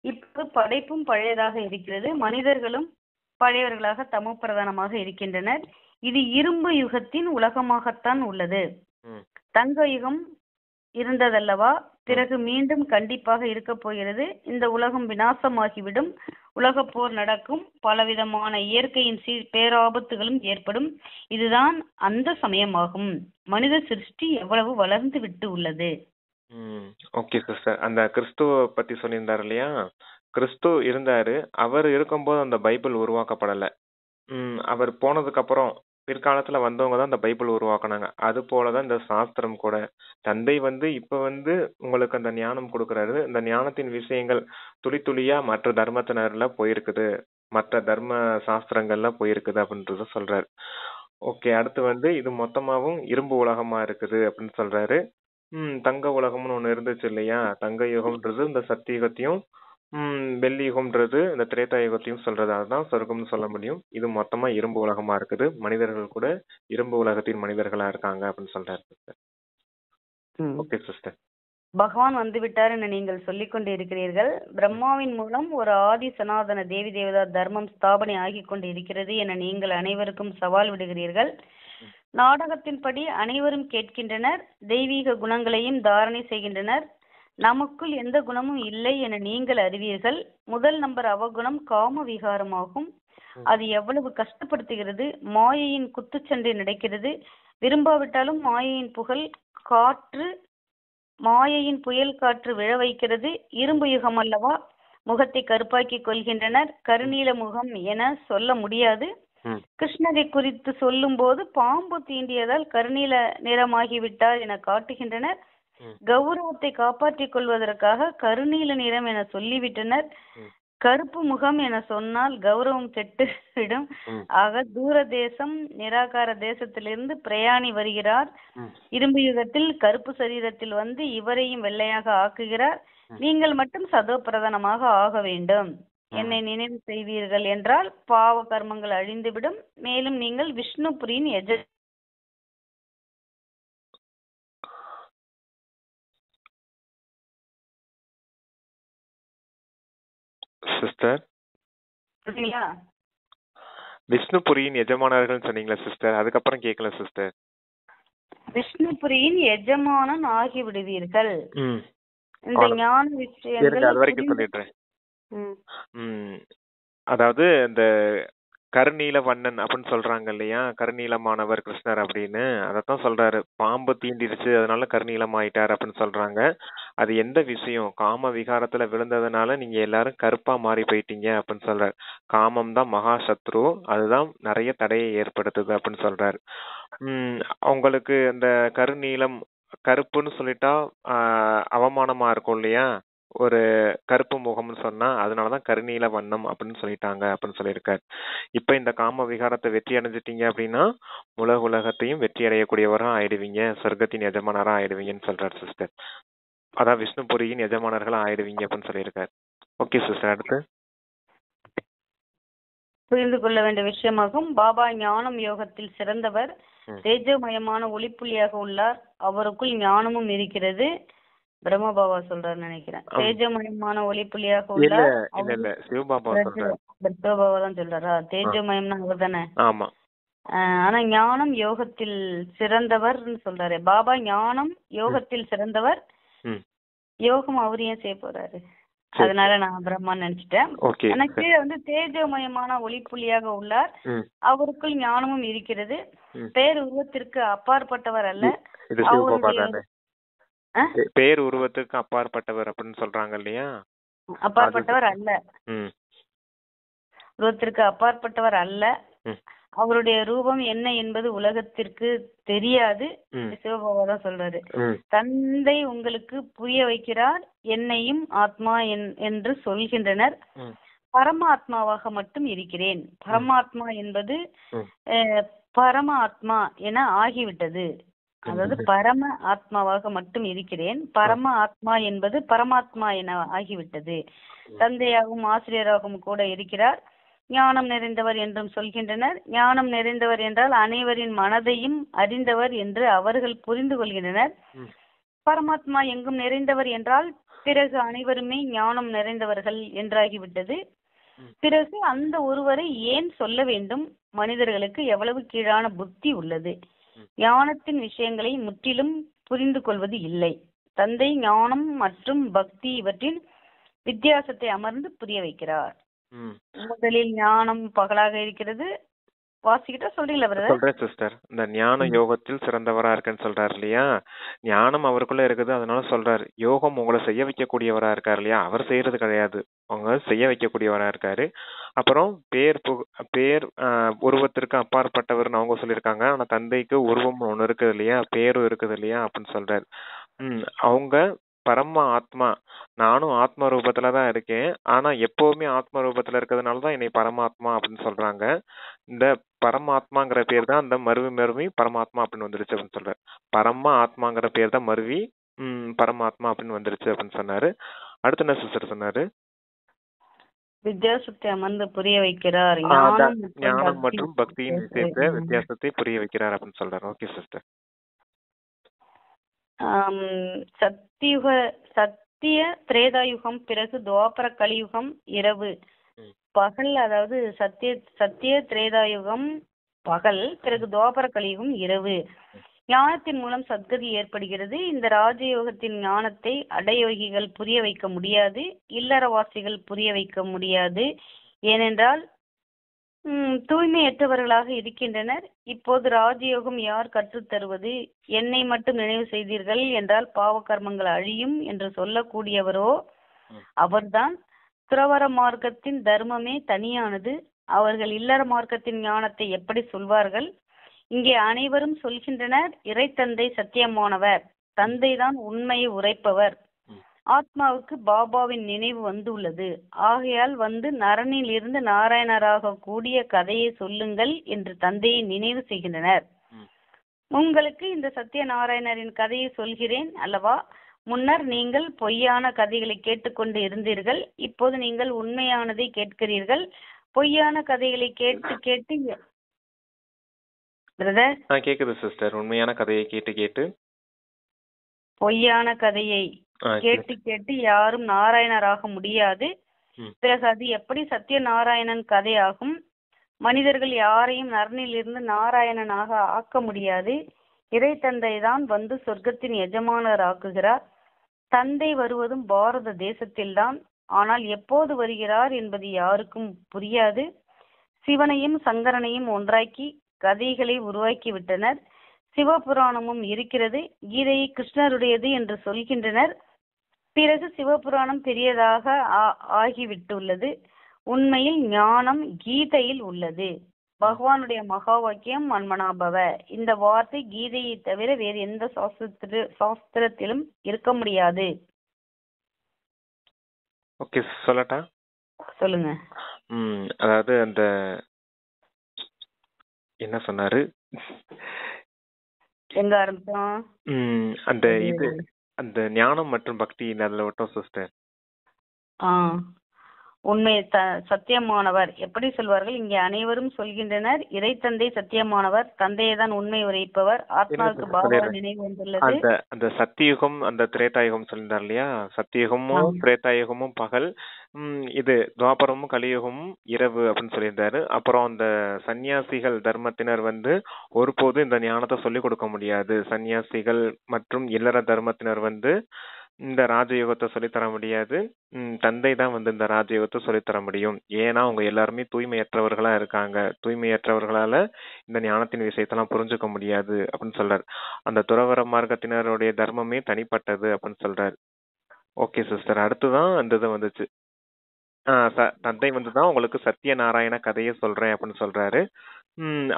S1: இப்போது படைப்பும் பழையதாக இருக்கிறது, மனிதர்களும் பழையவர்களாக தமோ பிரதானமாக இருக்கின்றனர். இது இரும்பு யுகத்தின் உலகமாகத்தான் உள்ளது. தங்க யுகம் இருந்ததல்லவா, பிறகு மீண்டும் கண்டிப்பாக இருக்க போகிறது. இந்த உலகம் விநாசமாகிவிடும், உலக போர் நடக்கும், பலவிதமான இயற்கையின் பேராபத்துகளும் ஏற்படும். இதுதான் அந்த சமயமாகும். மனித சிருஷ்டி எவ்வளவு வளர்ந்து விட்டு உள்ளது.
S2: Okay sister. அந்த கிறிஸ்துவ பத்தி சொல்லியிருந்தாரு இல்லையா, கிறிஸ்து இருந்தாரு, அவர் இருக்கும்போது அந்த பைபிள் உருவாக்கப்படல. அவர் போனதுக்கு அப்புறம் பிற்காலத்துல வந்தவங்க தான் இந்த பைபிள் உருவாக்குனாங்க. அது போலதான் இந்த சாஸ்திரம் கூட. தந்தை இப்ப உங்களுக்கு அந்த ஞானம் கொடுக்கறாரு. இந்த ஞானத்தின் விஷயங்கள் துளி துளியா மற்ற தர்மத்தினர்ல போயிருக்குது, மற்ற தர்ம சாஸ்திரங்கள்ல போயிருக்குது அப்படின்றத சொல்றாரு. ஓகே. அடுத்து வந்து இது மொத்தமாவும் இரும்பு உலகமா இருக்குது அப்படின்னு சொல்றாரு. தங்க உலகம்னு ஒண்ணு இருந்துச்சு இல்லையா? தங்க யுகம்ன்றது இந்த சத்தியுகத்தையும், வெள்ளி யுகம்ன்றது இந்த திரேதா யுகத்தையும் சொல்றது. அதுதான் சொர்க்கம்னு சொல்ல முடியும். இது மொத்தமா இரும்பு உலகமா இருக்குது. மனிதர்கள் கூட இரும்பு உலகத்தின் மனிதர்களா இருக்காங்க அப்படின்னு சொல்றாரு சிஸ்டர்.
S1: ம்.
S2: Okay sister.
S1: பகவான் வந்துவிட்டார் என நீங்கள் சொல்லிக் கொண்டு இருக்கிறீர்கள். பிரம்மாவின் மூலம் ஒரு ஆதி சனாதன தேவி தேவதா தர்மம் ஸ்தாபனை ஆகிக் கொண்டு இருக்கிறது என நீங்கள் அனைவருக்கும் சவால் விடுகிறீர்கள். நாடகத்தின்படி அனைவரும் கேட்கின்றனர். தெய்வீக குணங்களையும் தாரணை செய்கின்றனர். நமக்குள் எந்த குணமும் இல்லை என நீங்கள் அறிவீர்கள். முதல் நம்பர் அவகுணம் காம விகாரமாகும். அது எவ்வளவு கஷ்டப்படுத்துகிறது. மாயையின் குத்துச்சண்டை நடக்கிறது. விரும்பாவிட்டாலும் மாயையின் புயல் காற்று விழ வைக்கிறது. இரும்பு யுகம் அல்லவா? முகத்தை கருப்பாக்கி கொள்கின்றனர். கருநீல முகம் என சொல்ல முடியாது. கிருஷ்ணரை குறித்து சொல்லும் போது பாம்பு தீண்டியதால் கருநீல நிறமாகிவிட்டார் என காட்டுகின்றனர். கௌரவத்தை காப்பாற்றிக் கொள்வதற்காக கருநீல நிறம் என சொல்லிவிட்டனர். கருப்பு முகம் என சொன்னால் கௌரவம் கெட்டுவிடும். ஆக தூர தேசம் நிராகார தேசத்திலிருந்து பிரயாணி வருகிறார். இரும்பு யுகத்தில் கருப்பு சரீரத்தில் வந்து இவரையும் வெள்ளையாக ஆக்குகிறார். நீங்கள் மட்டும் சதோ பிரதானமாக ஆக வேண்டும். என்னை நினைவு செய்வீர்கள் என்றால் பாவ கர்மங்கள் அழிந்துவிடும். மேலும் நீங்கள் விஷ்ணுபுரியின்
S2: சிஸ்டர்
S1: சொல்றீங்களா?
S2: விஷ்ணுபுரியின் எஜமானர்கள் சொன்னீங்களா சிஸ்டர்? அதுக்கப்புறம் கேட்கல சிஸ்டர்.
S1: விஷ்ணுபுரியின் எஜமானன் ஆகி விடுவீர்கள். இந்த ஞான விஷயங்கள்
S2: அது வரைக்கும் சொல்லிடுறேன். அதாவது இந்த கருநீல வண்ணன் அப்படின்னு சொல்றாங்க இல்லையா? கருநீலமானவர் கிருஷ்ணர் அப்படின்னு அதத்தான் சொல்றாரு. பாம்பு தீண்டிருச்சு அதனால கருநீலம் ஆயிட்டார் அப்படின்னு சொல்றாங்க. அது எந்த விஷயம்? காம விகாரத்துல விழுந்ததுனால நீங்க எல்லாரும் கருப்பா மாறி போயிட்டீங்க அப்படின்னு சொல்றாரு. காமம் தான் மகா சத்ரு. அதுதான் நிறைய தடையை ஏற்படுத்துது அப்படின்னு சொல்றாரு. அவங்களுக்கு இந்த கருநீலம் கருப்புன்னு சொல்லிட்டா அவமானமா இருக்கும் இல்லையா? ஒரு கருப்பு முகம்னு சொன்னா அதனாலதான் கருநீல வண்ணம் அப்படின்னு சொல்லிட்டாங்க அப்படின்னு சொல்லியிருக்காரு. இப்ப இந்த காம விகாரத்தை வெற்றி அடைஞ்சிட்டீங்க அப்படின்னா உலகத்தையும் வெற்றி அடையக்கூடியவரா ஆயிடுவீங்க. சொர்க்கத்தின் எஜமானரா ஆயிடுவீங்கன்னு சொல்றாரு சிஸ்டர். அதான் விஷ்ணுபுரியின் எஜமானர்களா ஆயிடுவீங்க அப்படின்னு சொல்லியிருக்காரு. Okay sister. அடுத்து
S1: புரிந்து கொள்ள வேண்டிய விஷயமாகும். பாபா ஞானம் யோகத்தில் சிறந்தவர். தேஜமயமான ஒளிப்புள்ளியாக உள்ளார். அவருக்குள் ஞானமும் இருக்கிறது. பிரம்ம பாபா சொல்றாரு நினைக்கிறேன். தேஜமயமான ஒளிப்புள்ளியாக உள்ளார்.
S2: சிவபாபா
S1: தான் சொல்றாரா? தேஜமயம்னா அவர் தானே?
S2: ஆமா.
S1: ஆனா ஞானம் யோகத்தில் சிறந்தவர் சொல்றாரு. பாபா ஞானம் யோகத்தில் சிறந்தவர். யோகம் அவரு ஏன் செய்ய போறாரு? அதனால நான் பிரம்மான்னு நினைச்சிட்டேன். எனக்கு வந்து தேஜமயமான ஒளிப்புள்ளியாக உள்ளார். அவருக்குள் ஞானமும் இருக்கிறது. பேர் உருவத்திற்கு அப்பாற்பட்டவர் அல்ல.
S2: பேர் உருவத்துக்கு அப்பாற்பட்டவர் அப்படின்னு சொல்றாங்க இல்லையா?
S1: அப்பாற்பட்டவர் அல்ல. உருவத்திற்கு அப்பாற்பட்டவர் அல்ல. அவருடைய ரூபம் என்ன என்பது உலகத்திற்கு தெரியாது. சிவபாபா தான் சொல்றாரு. தந்தை உங்களுக்கு புரிய வைக்கிறார். என்னையும் ஆத்மா என்று சொல்கின்றனர். பரமாத்மாவாக மட்டும் இருக்கிறேன். பரமாத்மா என்பது பரம ஆத்மா என ஆகிவிட்டது. அதாவது பரம ஆத்மாவாக மட்டும் இருக்கிறேன். பரம ஆத்மா என்பது பரமாத்மா என ஆகிவிட்டது. தந்தையாகவும் ஆசிரியராகவும் கூட இருக்கிறார். ஞானம் நிறைந்தவர் என்றும் சொல்கின்றனர். ஞானம் நிறைந்தவர் என்றால் அனைவரின் மனதையும் அறிந்தவர் என்று அவர்கள் புரிந்து கொள்கின்றனர். பரமாத்மா எங்கும் நிறைந்தவர் என்றால் பிறகு அனைவருமே ஞானம் நிறைந்தவர்கள் என்றாகிவிட்டது. பிறகு அந்த ஒருவரை ஏன் சொல்ல வேண்டும்? மனிதர்களுக்கு எவ்வளவு கீழான புத்தி உள்ளது. ஞானத்தின் விஷயங்களை முற்றிலும் புரிந்து கொள்வது இல்லை. தந்தை ஞானம் மற்றும் பக்தி இவற்றின் வித்தியாசத்தை அமர்ந்து புரிய வைக்கிறார். முதலில் ஞானம் பகலாக இருக்கிறது. வாசிக்கிட்டா சொல்றீங்களா பிரதர்?
S2: சொல்றேன் சிஸ்டர். இந்த ஞான யோகத்தில் சிறந்தவரா இருக்குன்னு சொல்றாரு இல்லையா? ஞானம் அவருக்குள்ள இருக்குது, அதனால சொல்றாரு. யோகம் உங்களை செய்ய வைக்கக்கூடியவரா இருக்காரு இல்லையா? அவர் செய்யறது கிடையாது, அவங்க செய்ய வைக்கக்கூடியவரா இருக்காரு. அப்புறம் பேர் உருவத்திற்கு அப்பாற்பட்டவர்னு அவங்க சொல்லியிருக்காங்க. ஆனா தந்தைக்கு உருவம் ஒண்ணு இருக்குது இல்லையா? பேரும் இருக்குது இல்லையா அப்படின்னு சொல்றாரு. அவங்க பரம ஆத்மா, நானும் ஆத்ம ரூபத்துல தான் இருக்கேன். ஆனா எப்பவுமே ஆத்ம ரூபத்துல இருக்கிறதுனாலதான் என்னை பரமாத்மா அப்படின்னு சொல்றாங்க. இந்த பரமாத்மாங்கிற பேர் தான் அந்த மருவி பரமாத்மா அப்படின்னு வந்துருச்சு அப்படின்னு சொல்ற. பரம ஆத்மாங்கிற பேர் தான் மருவி பரமாத்மா அப்படின்னு வந்துருச்சு அப்படின்னு சொன்னாரு. அடுத்து என்ன சிஸ்டர் சொன்னாரு?
S1: வித்தியாசத்தை அமர்ந்து புரிய வைக்கிறார்.
S2: ஞானம் மற்றும் பக்தியின் விஷயத்தை வித்தியாசத்தை புரிய வைக்கிறார் அப்படின்னு சொல்றாரு. Okay sister.
S1: சத்திய திரேதாயுகம், பிறகு துவாபர கலியுகம் இரவு பகல், அதாவது சத்திய திரேதாயுகம் பகல், பிறகு துவாபர கலியுகம் இரவு. ஞானத்தின் மூலம் சத்கதி ஏற்படுகிறது. இந்த ராஜயோகத்தின் ஞானத்தை அடையோகிகள் புரிய வைக்க முடியாது, இல்லறவாசிகள் புரிய வைக்க முடியாது. ஏனென்றால் தூய்மையற்றவர்களாக இருக்கின்றனர். இப்போது ராஜயோகம் யார் கற்றுத்தருவது? என்னை மட்டும் நினைவு செய்தீர்கள் என்றால் பாவ கர்மங்கள் அழியும் என்று சொல்லக்கூடியவரோ அவர்தான். துறவர மார்க்கத்தின் தர்மமே தனியானது. அவர்கள் இல்லற மார்க்கத்தின் ஞானத்தை எப்படி சொல்வார்கள்? இங்கே அனைவரும் சொல்கின்றனர், இறைத்தந்தை சத்தியமானவர், தந்தைதான் உண்மையை உரைப்பவர். ஆத்மாவுக்கு பாபாவின் நினைவு வந்துள்ளது. ஆகையால் வந்து நரனில் இருந்து நாராயணராக கூடிய கதையை சொல்லுங்கள் என்று தந்தையை நினைவு செய்கின்றனர். உங்களுக்கு இந்த சத்திய நாராயணரின் கதையை சொல்கிறேன் அல்லவா? முன்னர் நீங்கள் பொய்யான கதைகளை கேட்டுக்கொண்டு இருந்தீர்கள். இப்போது நீங்கள் உண்மையானதை கேட்கிறீர்கள். பொய்யான கதைகளை கேட்டு கேட்டு
S2: கேக்குது சிஸ்டர். உண்மையான கதையை கேட்டு கேட்டு
S1: பொய்யான கதையை கேட்டு கேட்டு யாரும் நாராயணராக முடியாது. பிறகு அது எப்படி சத்திய நாராயணன் கதையாகும்? மனிதர்கள் யாரையும் நரனில் இருந்து நாராயணனாக ஆக்க முடியாது. இறை தந்தை தான் வந்து சொர்க்கத்தின் எஜமானர் ஆக்குகிறார். தந்தை வருவதும் பாரத தேசத்தில்தான். ஆனால் எப்போது வருகிறார் என்பது யாருக்கும் புரியாது. சிவனையும் சங்கரனையும் ஒன்றாக்கி கதைகளை உருவாக்கி விட்டனர். சிவபுராணமும் இருக்கிறது. கீதையை கிருஷ்ணருடையது என்று சொல்கின்றனர். பிறகு சிவபுராணம் பெரியதாக ஆகிவிட்டுள்ளது. உண்மையில் ஞானம் கீதையில் உள்ளது. பகவானுடைய மகா வாக்கியம் மன்மனாபவ. இந்த வார்த்தை கீதையை தவிர வேறு எந்த சாஸ்திரத்திலும் இருக்க முடியாது.
S2: ஓகே, சொல்லட்டா?
S1: சொல்லுங்க.
S2: அதாவது அந்த என்ன சொன்னாரு,
S1: எங்க ஆரம்பிச்சோம்?
S2: அந்த இது அந்த ஞானம் மற்றும் பக்தி அதுல விட்டோம் சிஸ்டர்.
S1: உண்மை சத்தியமானவர் எப்படி சொல்வார்கள்? இங்கே அனைவரும் சொல்கின்றனர், இறைத்தந்தை சத்தியமானவர், தந்தையை தான் உண்மை உரைப்பவர். ஆத்மாவுக்கு பாபா நினைவு வந்துள்ளது.
S2: அந்த சத்தியுகம் அந்த திரேதாயுகம் சொல்லியிருந்தார் இல்லையா? சத்தியுகமும் திரேதாயுகமும் பகல், இது துவாபரமும் கலியுகமும் இரவு அப்படின்னு சொல்லியிருந்தாரு. அப்புறம் அந்த சன்னியாசிகள் தர்மத்தினர் வந்து ஒருபோது இந்த ஞானத்தை சொல்லிக் கொடுக்க முடியாது. சன்னியாசிகள் மற்றும் இல்லற தர்மத்தினர் வந்து இந்த ராஜயோகத்தை சொல்லித்தர முடியாது. தந்தை தான் வந்து இந்த ராஜயோகத்தை சொல்லித்தர முடியும். ஏன்னா அவங்க எல்லாருமே தூய்மையற்றவர்களா இருக்காங்க. தூய்மையற்றவர்களால இந்த ஞானத்தின் விஷயத்தெல்லாம் புரிஞ்சுக்க முடியாது அப்படின்னு சொல்றாரு. அந்த துறவர மார்க்கத்தினருடைய தர்மமே தனிப்பட்டது அப்படின்னு சொல்றாரு. Okay sister. அடுத்துதான் அந்த இது வந்துச்சு. தந்தை வந்துதான் உங்களுக்கு சத்திய நாராயண கதையை சொல்றேன் அப்படின்னு சொல்றாரு.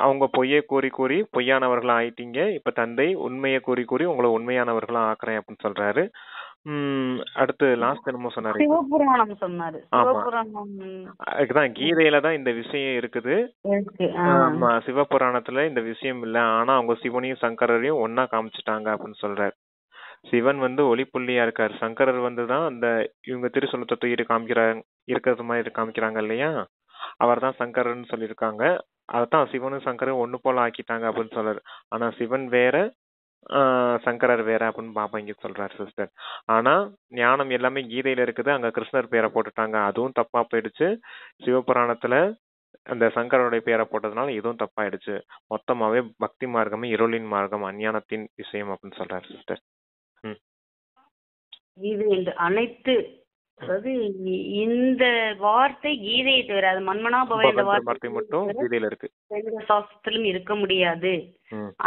S2: அவங்க பொய்யை கூறி கூறி பொய்யானவர்களா ஆயிட்டீங்க. இப்ப தந்தை உண்மையை கூறி கூறி உங்களை உண்மையானவர்களா ஆக்குறேன் அப்படின்னு சொல்றாரு. அடுத்து லாஸ்ட் என்னமோ சொன்னாரு,
S1: சிவபுராணம் சொன்னாரு.
S2: அதுதான் கீதையில தான் இந்த விஷயம் இருக்குது. ஆமா, சிவபுராணத்துல இந்த விஷயம் இல்ல. ஆனா அவங்க சிவனையும் சங்கரையும் ஒன்னா காமிச்சிட்டாங்க அப்படின்னு சொல்றாரு. சிவன் வந்து ஒளிப்புள்ளியா இருக்காரு. சங்கரர் வந்துதான் அந்த இவங்க திருசொலுத்த தூக்கிட்டு இருக்கிறது மாதிரி காமிக்கிறாங்க இல்லையா? அவர் தான் சங்கரர்னு சொல்லியிருக்காங்க. அதான் சிவனும் சங்கரும் ஒண்ணு போல ஆக்கிட்டாங்க அப்படின்னு சொல்றாரு. ஆனா சிவன் வேற, சங்கரர் வேற அப்படின்னு பாபா இங்க சொல்றாரு சிஸ்டர். ஆனா ஞானம் எல்லாமே கீதையில இருக்குது. அங்க கிருஷ்ணர் பேரை போட்டுட்டாங்க, அதுவும் தப்பா போயிடுச்சு. சிவபுராணத்துல அந்த சங்கரோடைய பேரை போட்டதுனால இதுவும் தப்பாயிடுச்சு. மொத்தமாவே பக்தி மார்க்கமே இருளின் மார்க்கம், அஞ்ஞானத்தின் விஷயம் அப்படின்னு சொல்றாரு சிஸ்டர்.
S1: இது அனைத்து, அதாவது இந்த வார்த்தை கீதையை தவிர, அது மன்மனாபவ இந்த வார்த்தை
S2: மட்டும் கீதையில இருக்கு.
S1: எந்த சாஸ்திரத்திலும் இருக்க முடியாது.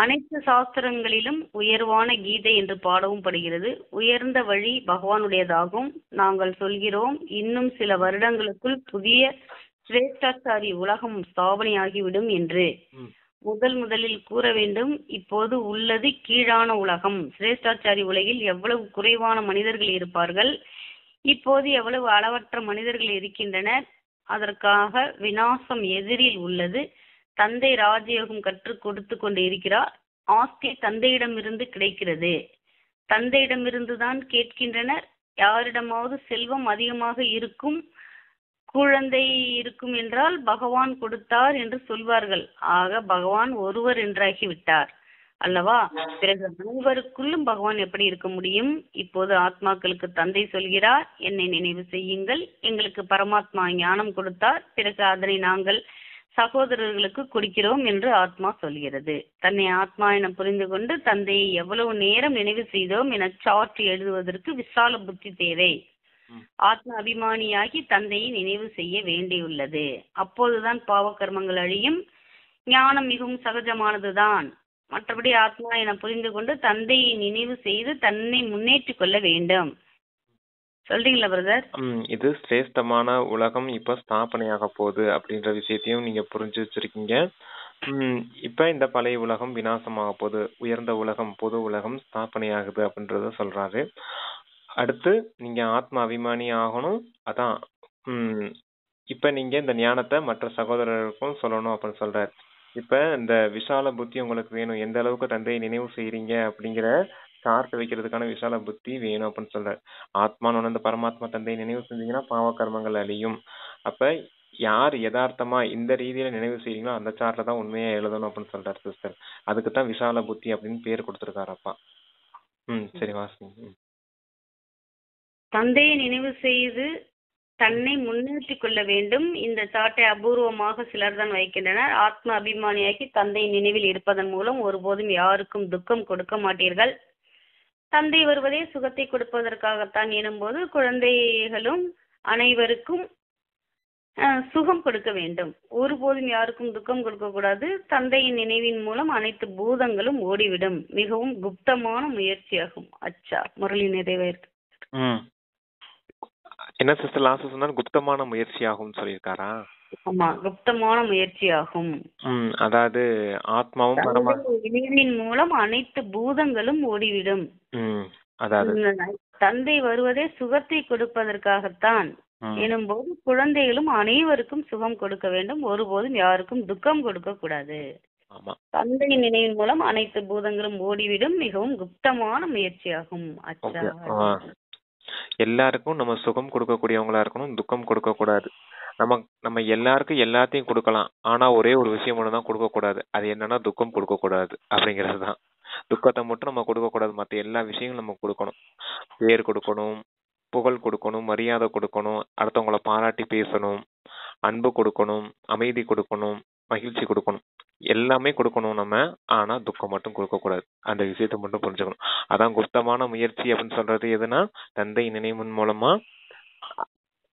S1: அனைத்து சாஸ்திரங்களிலும் உயர்வான கீதை என்று பாடவும் படுகிறது. உயர்ந்த வழி பகவானுடையதாகும். நாங்கள் சொல்கிறோம், இன்னும் சில வருடங்களுக்குள் புதிய சிரேஷ்டாச்சாரி உலகம் ஸ்தாபனையாகிவிடும் என்று. முதலில் கூற வேண்டும். இப்போது உள்ளது கீழான உலகம். சிரேஷ்டாச்சாரி உலகில் எவ்வளவு குறைவான மனிதர்கள் இருப்பார்கள், இப்போது எவ்வளவு அளவற்ற மனிதர்கள் இருக்கின்றனர். அதற்காக விநாசம் எதிரில் உள்ளது. தந்தை ராஜயோகம் கற்றுக் கொடுத்து கொண்டு இருக்கிறார். ஆஸ்தி தந்தையிடமிருந்து கிடைக்கிறது. தந்தையிடமிருந்துதான் கேட்கின்றனர். யாரிடமாவது செல்வம் அதிகமாக இருக்கும், குழந்தை இருக்கும் என்றால் பகவான் கொடுத்தார் என்று சொல்வார்கள். ஆக பகவான் ஒருவர் என்றாகிவிட்டார் அல்லவா? பிறகு அனைவருக்குள்ளும் பகவான் எப்படி இருக்க முடியும்? இப்போது ஆத்மாக்களுக்கு தந்தை சொல்கிறார், என்னை நினைவு செய்யுங்கள். எங்களுக்கு பரமாத்மா ஞானம் கொடுத்தார், பிறகு அதனை நாங்கள் சகோதரர்களுக்கு கொடுக்கிறோம் என்று ஆத்மா சொல்கிறது. தன்னை ஆத்மா என புரிந்து கொண்டு தந்தையை எவ்வளவு நேரம் நினைவு செய்தோம் என சார்ட் எழுதுவதற்கு விசால புத்தி தேவை. ஆத்ம அபிமானியாகி தந்தையை நினைவு செய்ய வேண்டியுள்ளது. அப்போதுதான் பாவ கர்மங்கள் அழியும். ஞானம் மிகவும் சகஜமானதுதான். மற்றபடி ஆத்மா என புரிந்து கொண்டு தந்தையை நினைவு செய்து தன்னை முன்னேற்றிக் கொள்ள வேண்டும். சொல்றீங்களா பிரதர்?
S2: இது சிரேஷ்டமான உலகம் இப்ப ஸ்தாபனையாக போகுது அப்படின்ற விஷயத்தையும் நீங்க புரிஞ்சு வச்சிருக்கீங்க. இப்ப இந்த பழைய உலகம் விநாசமாக போகுது, உயர்ந்த உலகம் பொது உலகம் ஸ்தாபனையாகுது அப்படின்றத சொல்றாரு. அடுத்து நீங்க ஆத்ம அபிமானி ஆகணும். அதான் இப்ப நீங்க இந்த ஞானத்தை மற்ற சகோதரருக்கும் சொல்லணும் அப்படின்னு சொல்றாரு. இப்ப இந்த விசால புத்தி உங்களுக்கு வேணும். எந்த அளவுக்கு தந்தையை நினைவு செய்யறீங்க அப்படிங்கிற சார்ட் வைக்கிறதுக்கான விசால புத்தி வேணும் அப்படின்னு சொல்றாரு. ஆத்மான்னு உணர்ந்த பரமாத்மா தந்தையை நினைவு செஞ்சீங்கன்னா பாவ கர்மங்கள் அழியும். அப்ப யார் யதார்த்தமா இந்த ரீதியில நினைவு செய்யறீங்களோ அந்த சார்ட்ல தான் உண்மையா எழுதணும் அப்படின்னு சொல்றாரு சிஸ்டர். அதுக்குதான் விசால புத்தி அப்படின்னு பேர் கொடுத்திருக்காரு அப்பா. சரி வாசிங்க.
S1: தந்தையை நினைவு செய்து தன்னை முன்னேற்றிக் கொள்ள வேண்டும். இந்த சாட்டை அபூர்வமாக சிலர் தான் வைக்கின்றனர். ஆத்ம அபிமானியாகி தந்தை நினைவில் இருப்பதன் மூலம் ஒருபோதும் யாருக்கும் துக்கம் கொடுக்க மாட்டீர்கள். தந்தை வருவதே சுகத்தை கொடுப்பதற்காகத்தான் எனும்போது குழந்தைகளும் அனைவருக்கும் சுகம் கொடுக்க வேண்டும். ஒருபோதும் யாருக்கும் துக்கம் கொடுக்க கூடாது. தந்தையின் நினைவின் மூலம் அனைத்து பூதங்களும் ஓடிவிடும். மிகவும் குப்தமான முயற்சியாகும். அச்சா, முரளி நிறைவேற்று.
S2: என்ன சிஸ்டர் லாஸ்ட் சொன்னா குப்தமான முயற்சியாகும் சொல்லியிருக்காரா?
S1: ஆமா, குப்தமான முயற்சியாகும்.
S2: அதாவது ஆத்மாவும்
S1: நினைவின் மூலம் அனைத்து பூதங்களும் ஓடிவிடும்.
S2: அதாவது
S1: தந்தை வருவதே சுகத்தை கொடுப்பதற்காகத்தான் எனும்போது குழந்தைகளும் அனைவருக்கும் சுகம் கொடுக்க வேண்டும். ஒருபோதும் யாருக்கும் துக்கம் கொடுக்க கூடாது. தந்தையின் நினைவின் மூலம் அனைத்து பூதங்களும் ஓடிவிடும். மிகவும் குப்தமான முயற்சியாகும். அச்சா,
S2: எல்லாருக்கும் நம்ம சுகம் கொடுக்கக்கூடியவங்களா இருக்கணும், துக்கம் கொடுக்க கூடாது. நம்ம எல்லாருக்கும் எல்லாத்தையும் கொடுக்கலாம். ஆனா ஒரே ஒரு விஷயம் ஒண்ணுதான் கொடுக்க கூடாது. அது என்னன்னா துக்கம் கொடுக்க கூடாது அப்படிங்கறதுதான். துக்கத்தை மட்டும் நம்ம கொடுக்க கூடாது. மத்த எல்லா விஷயங்களும் நம்ம கொடுக்கணும். பேர் கொடுக்கணும், புகழ் கொடுக்கணும், மரியாதை கொடுக்கணும், அடுத்தவங்களை பாராட்டி பேசணும், அன்பு கொடுக்கணும், அமைதி கொடுக்கணும், மகிழ்ச்சி கொடுக்கணும், எல்லாமே கொடுக்கணும் நம்ம. ஆனா துக்கம் மட்டும் கொடுக்க கூடாது. அந்த விஷயத்த மட்டும் புரிஞ்சுக்கணும். அதான் குப்தமான முயற்சி அப்படின்னு சொல்றது எதுனா தந்தை நினைவின் மூலமா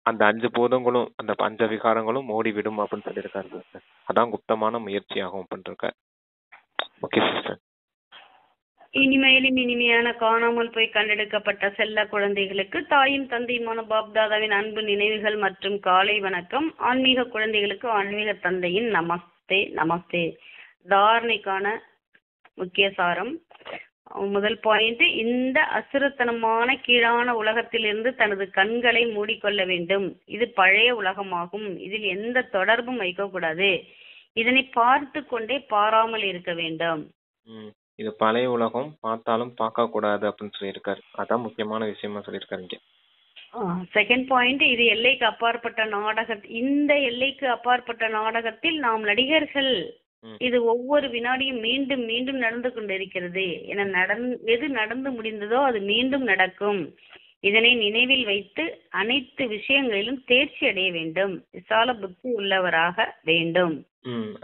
S2: அந்த 5 பூதங்களும் அந்த 5 விகாரங்களும் ஓடிவிடும் அப்படின்னு சொல்லியிருக்காரு சிஸ்டர். அதான் குப்தமான முயற்சி ஆகும் அப்படின்னு இருக்காரு. Okay sister.
S1: இனிமையிலும் இனிமையான காணாமல் போய் கண்டெடுக்கப்பட்ட செல்ல குழந்தைகளுக்கு தாயும் தந்தையுமான பாப்தாதாவின் அன்பு நினைவுகள் மற்றும் காலை வணக்கம். ஆன்மீக குழந்தைகளுக்கு ஆன்மீக தந்தையின் நமஸ்தே நமஸ்தே. தாரணைக்கான முக்கிய சாரம். முதல் பாயிண்ட், இந்த அசுரத்தனமான கீழான உலகத்திலிருந்து தனது கண்களை மூடிக்கொள்ள வேண்டும். இது பழைய உலகமாகும். இதில் எந்த தொடர்பும் வைக்கக்கூடாது. இதனை பார்த்து கொண்டே பாராமல் இருக்க வேண்டும்.
S2: இது பழைய உலகம், பார்த்தாலும் பார்க்க கூடாது அப்படின்னு சொல்லியிருக்காரு. அதான் முக்கியமான விஷயமா சொல்லியிருக்காரு.
S1: செகண்ட் பாயிண்ட், இது எல்லைக்கு அப்பாற்பட்ட இந்த எல்லைக்கு அப்பாற்பட்ட நாடகத்தில் நாம் நடிகர்கள். இது ஒவ்வொரு வினாடியும் மீண்டும் மீண்டும் நடந்து கொண்டிருக்கிறது. எது நடந்து முடிந்ததோ அது மீண்டும் நடக்கும். இதனை நினைவில் வைத்து அனைத்து விஷயங்களிலும் தேர்ச்சி அடைய வேண்டும். விசால புத்தி உள்ளவராக வேண்டும்.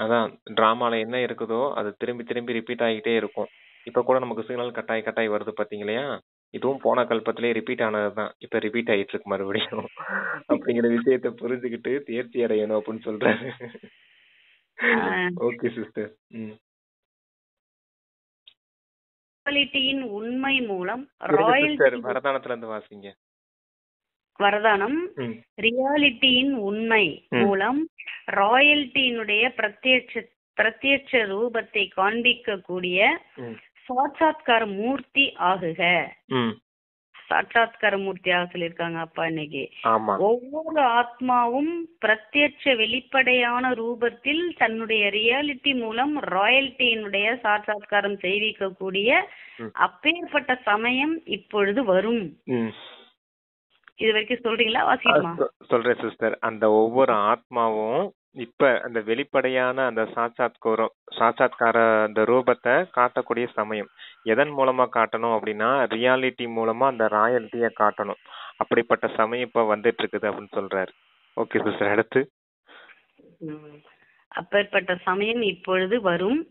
S2: அதான் டிராமால என்ன இருக்குதோ அது திரும்பி திரும்பி ரிப்பீட் ஆகிட்டே இருக்கும். இப்ப கூட நமக்கு சிக்னல் கட்டாய் வருது பாத்தீங்களா? இதுவும் போன கல்பத்திலே ரிப்பீட் ஆனதுதான். இப்ப ரிப்பீட் ஆயிட்டு இருக்கு மறுபடியும். அப்படிங்கிற விஷயத்த புரிஞ்சுக்கிட்டு தேர்ச்சி அடையணும் அப்படின்னு சொல்றாரு. Okay sister.
S1: ராயல்டியின் உண்மை மூலம்
S2: வரதானத்துல இருந்து வாசிங்க.
S1: வரதானம். ரியாலிட்டியின் உண்மை மூலம் ராயல்டியினுடைய பிரத்யட்ச ரூபத்தை காண்பிக்கக்கூடிய
S2: ம்
S1: சாட்சாத்கார மூர்த்தி ஆகுக.
S2: ம்
S1: சாட்சாத்கார மூர்த்தியாக சொல்லியிருக்காங்க அப்பா இன்னைக்கு.
S2: ஆமா
S1: ஒவ்வொரு ஆத்மாவும் பிரத்யட்ச வெளிப்படையான ரூபத்தில் தன்னுடைய ரியாலிட்டி மூலம் ராயல்ட்டியினுடைய சாட்சாத்காரம் செய்விக்கக்கூடிய
S2: ம்
S1: அப்பேற்பட்ட சமயம் இப்பொழுது வரும்.
S2: ம்
S1: இது வரைக்கும் சொல்றீங்களா? வாசிக்குமா?
S2: சொல்றேன் சிஸ்டர். அந்த ஒவ்வொரு ஆத்மாவும் இப்ப அந்த வெளிப்படையான அந்த சாட்சாத்கார அந்த ரூபத்தை காட்டக்கூடிய சமயம் எதன் மூலமா காட்டணும் அப்படின்னா ரியாலிட்டி மூலமா அந்த ராயல்ட்டிய காட்டணும். அப்படிப்பட்ட சமயம் இப்ப வந்துட்டு இருக்குது அப்படின்னு சொல்றாரு. ஓகே சிஸ்டர், அடுத்து.
S1: அப்பேற்பட்ட சமயம் இப்பொழுது வரும்.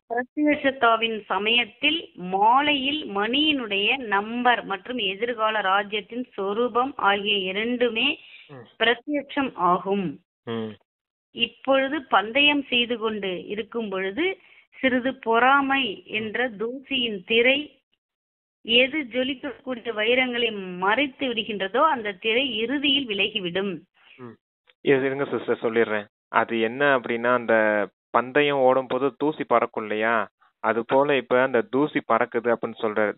S1: பிரத்யட்சத்தாவின் சமயத்தில் மாலையில் மணியினுடைய நம்பர் மற்றும் எதிர்கால ராஜ்யத்தின் சொரூபம் ஆகிய இரண்டுமே பிரத்யட்சம் ஆகும். இப்பொழுது பந்தயம் செய்து கொண்டு இருக்கும் பொழுது சிறிது பொறாமை என்ற தூசியின் திரை எது ஜொலிக்கக்கூடிய வைரங்களை மறைத்து விடுகின்றதோ அந்த திரை இறுதியில் விலகிவிடும்.
S2: இருங்க சிஸ்டர் சொல்லிடுறேன். அது என்ன அப்படின்னா அந்த பந்தயம் ஓடும் போது தூசி பறக்கும் இல்லையா, அது போல இப்ப அந்த தூசி பறக்குது அப்படின்னு சொல்றாரு.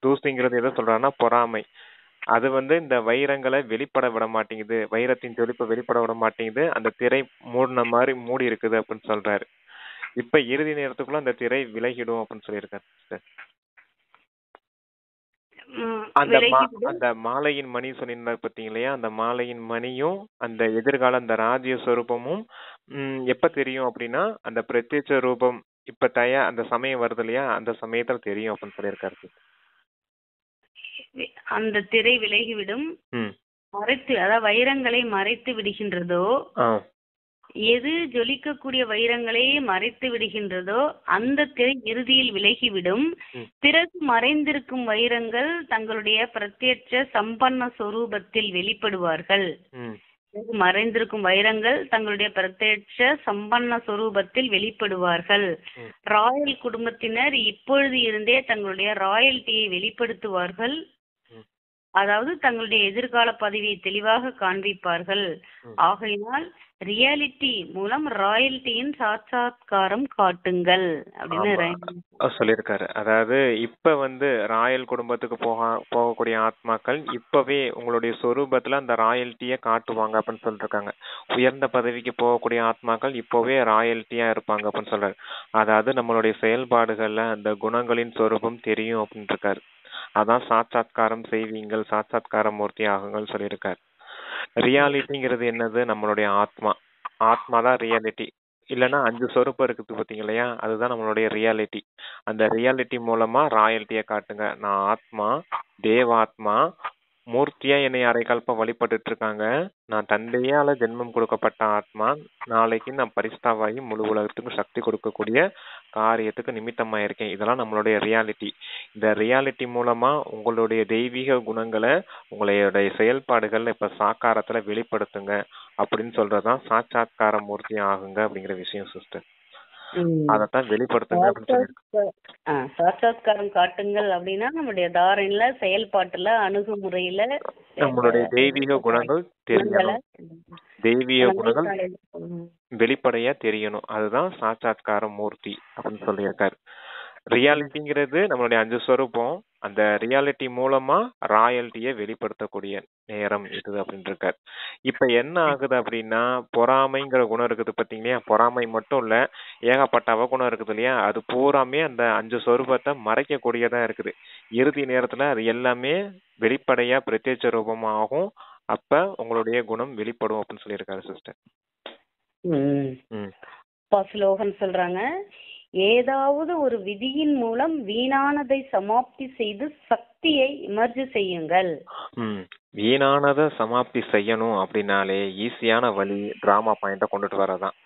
S2: தூசிங்கிறது எதை சொல்றாருன்னா பொறாமை. அது இந்த வைரங்களை வெளிப்பட விட மாட்டேங்குது, வைரத்தின் ஜொலிப்பை வெளிப்பட விட மாட்டேங்குது, அந்த திரை மூடின மாதிரி மூடி இருக்குது அப்படின்னு சொல்றாரு. இப்ப இறுதி நேரத்துக்குள்ள அந்த திரை விலகிடும் அப்படின்னு சொல்லியிருக்காரு சிஸ்டர். அந்த மாலையின் மணி சொன்னிருந்தாரு பாத்தீங்களா, அந்த மாலையின் மணியும் அந்த எதிர்கால அந்த ராஜ்ய சொரூபமும் எப்ப தெரியும் அப்படின்னா அந்த பிரத்யட்ச ரூபம் இப்ப அந்த சமயம் வருது இல்லையா, அந்த சமயத்துல தெரியும் அப்படின்னு சொல்லியிருக்காரு.
S1: அந்த திரை விலகிவிடும். மறைத்து அதாவது வைரங்களை மறைத்து விடுகின்றதோ, எது ஜொலிக்கக்கூடிய வைரங்களை மறைத்து விடுகின்றதோ அந்த திரை இறுதியில் விலகிவிடும். பிறகு மறைந்திருக்கும் வைரங்கள் தங்களுடைய பிரத்யட்ச சம்பன்ன சொரூபத்தில் வெளிப்படுவார்கள். மறைந்திருக்கும் வைரங்கள் தங்களுடைய பிரத்யட்ச சம்பன்ன சொரூபத்தில் வெளிப்படுவார்கள். ராயல் குடும்பத்தினர் இப்பொழுது இருந்தே தங்களுடைய ராயல்ட்டியை வெளிப்படுத்துவார்கள். அதாவது தங்களுடைய எதிர்கால பதவியை தெளிவாக காண்பிப்பார்கள். ஆகையினால் ரியாலிட்டி மூலம் ராயல்ட்டியின் சாட்சாத்காரம் காட்டுங்கள் அப்படின்னு
S2: சொல்லியிருக்காரு. அதாவது இப்ப ராயல் குடும்பத்துக்கு போகக்கூடிய ஆத்மாக்கள் இப்பவே உங்களுடைய சொரூபத்துல அந்த ராயல்ட்டிய காட்டுவாங்க அப்படின்னு சொல்லிருக்காங்க. உயர்ந்த பதவிக்கு போகக்கூடிய ஆத்மாக்கள் இப்பவே ராயல்ட்டியா இருப்பாங்க அப்படின்னு சொல்றாரு. அதாவது நம்மளுடைய செயல்பாடுகள்ல அந்த குணங்களின் சொரூபம் தெரியும் அப்படின்னு இருக்காரு. அதான் சாட்சாத்காரம் செய்வீங்கள், சாட்சாத்கார மூர்த்தி ஆகுங்கள் சொல்லியிருக்காரு. ரியாலிட்டிங்கிறது என்னது? நம்மளுடைய ஆத்மா தான் ரியாலிட்டி. இல்லைன்னா 5 சொரூபம் இருக்குது பார்த்தீங்க இல்லையா, அதுதான் நம்மளுடைய ரியாலிட்டி. அந்த ரியாலிட்டி மூலமா ராயல்ட்டியை காட்டுங்க. நான் ஆத்மா, தேவாத்மா, மூர்த்தியா என்னை அரைக்கல்பம் வழிபட்டுட்டு இருக்காங்க. நான் தந்தையால ஜென்மம் கொடுக்கப்பட்ட ஆத்மா. நாளைக்கு நான் பரிஸ்தாவாகி முழு உலகத்துக்கும் சக்தி கொடுக்கக்கூடிய காரியத்துக்கு நிமித்தமா இருக்கேன். இதெல்லாம் நம்மளுடைய ரியாலிட்டி. இந்த ரியாலிட்டி மூலமா உங்களுடைய தெய்வீக குணங்களை உங்களுடைய செயல்பாடுகள் இப்ப சாக்காரத்துல வெளிப்படுத்துங்க அப்படின்னு சொல்றதுதான் சாட்சாத்கார மூர்த்தி ஆகுங்க அப்படிங்கிற விஷயம் சிஸ்டர். அதத்தான் வெளிப்படுத்துங்க அப்படின்னு சொல்லி
S1: சாட்சாத்காரம் காட்டுங்கள் அப்படின்னா நம்மளுடைய தாரணையில, செயல்பாட்டுல, அணுகுமுறையில
S2: நம்மளுடைய தெய்வீக குணங்கள் தெரியணும். தெய்வீக குணங்கள் வெளிப்படையா தெரியணும். அதுதான் சாட்சாத்கார மூர்த்தி அப்படின்னு சொல்லியிருக்காரு. ரியாலிட்டிங்கிறது நம்மளுடைய 5 ஸ்வரூபம். அந்த ரியாலிட்டி மூலமா ராயல்ட்டியை வெளிப்படுத்தக்கூடிய நேரம் இது அப்படின்னு இருக்காரு. இப்ப என்ன ஆகுது அப்படின்னா பொறாமைங்கிற குணம் இருக்குது பாத்தீங்களா. பொறாமை மட்டும் இல்ல, ஏகப்பட்ட அவகுணம் இருக்குது இல்லையா, அது பூராமே அந்த 5 சொரூபத்தை மறைக்கக்கூடியதா இருக்குது. இறுதி நேரத்துல அது எல்லாமே வெளிப்படையா பிரத்யட்ச ரூபமாகும். அப்ப உங்களுடைய குணம் வெளிப்படும் அப்படின்னு சொல்லியிருக்காரு சிஸ்டர்.
S1: ஸ்லோகன் சொல்றாங்க, ஏதாவது ஒரு விதியின் மூலம் வீணானதை சமாப்தி செய்து சக்தியை இமர்ஜ் செய்யுங்கள்.
S2: வீணானதை சமாப்தி செய்யணும் அப்படின்னாலே ஈஸியான வழி டிராமா பாயிண்ட கொண்டுட்டு வரதான்.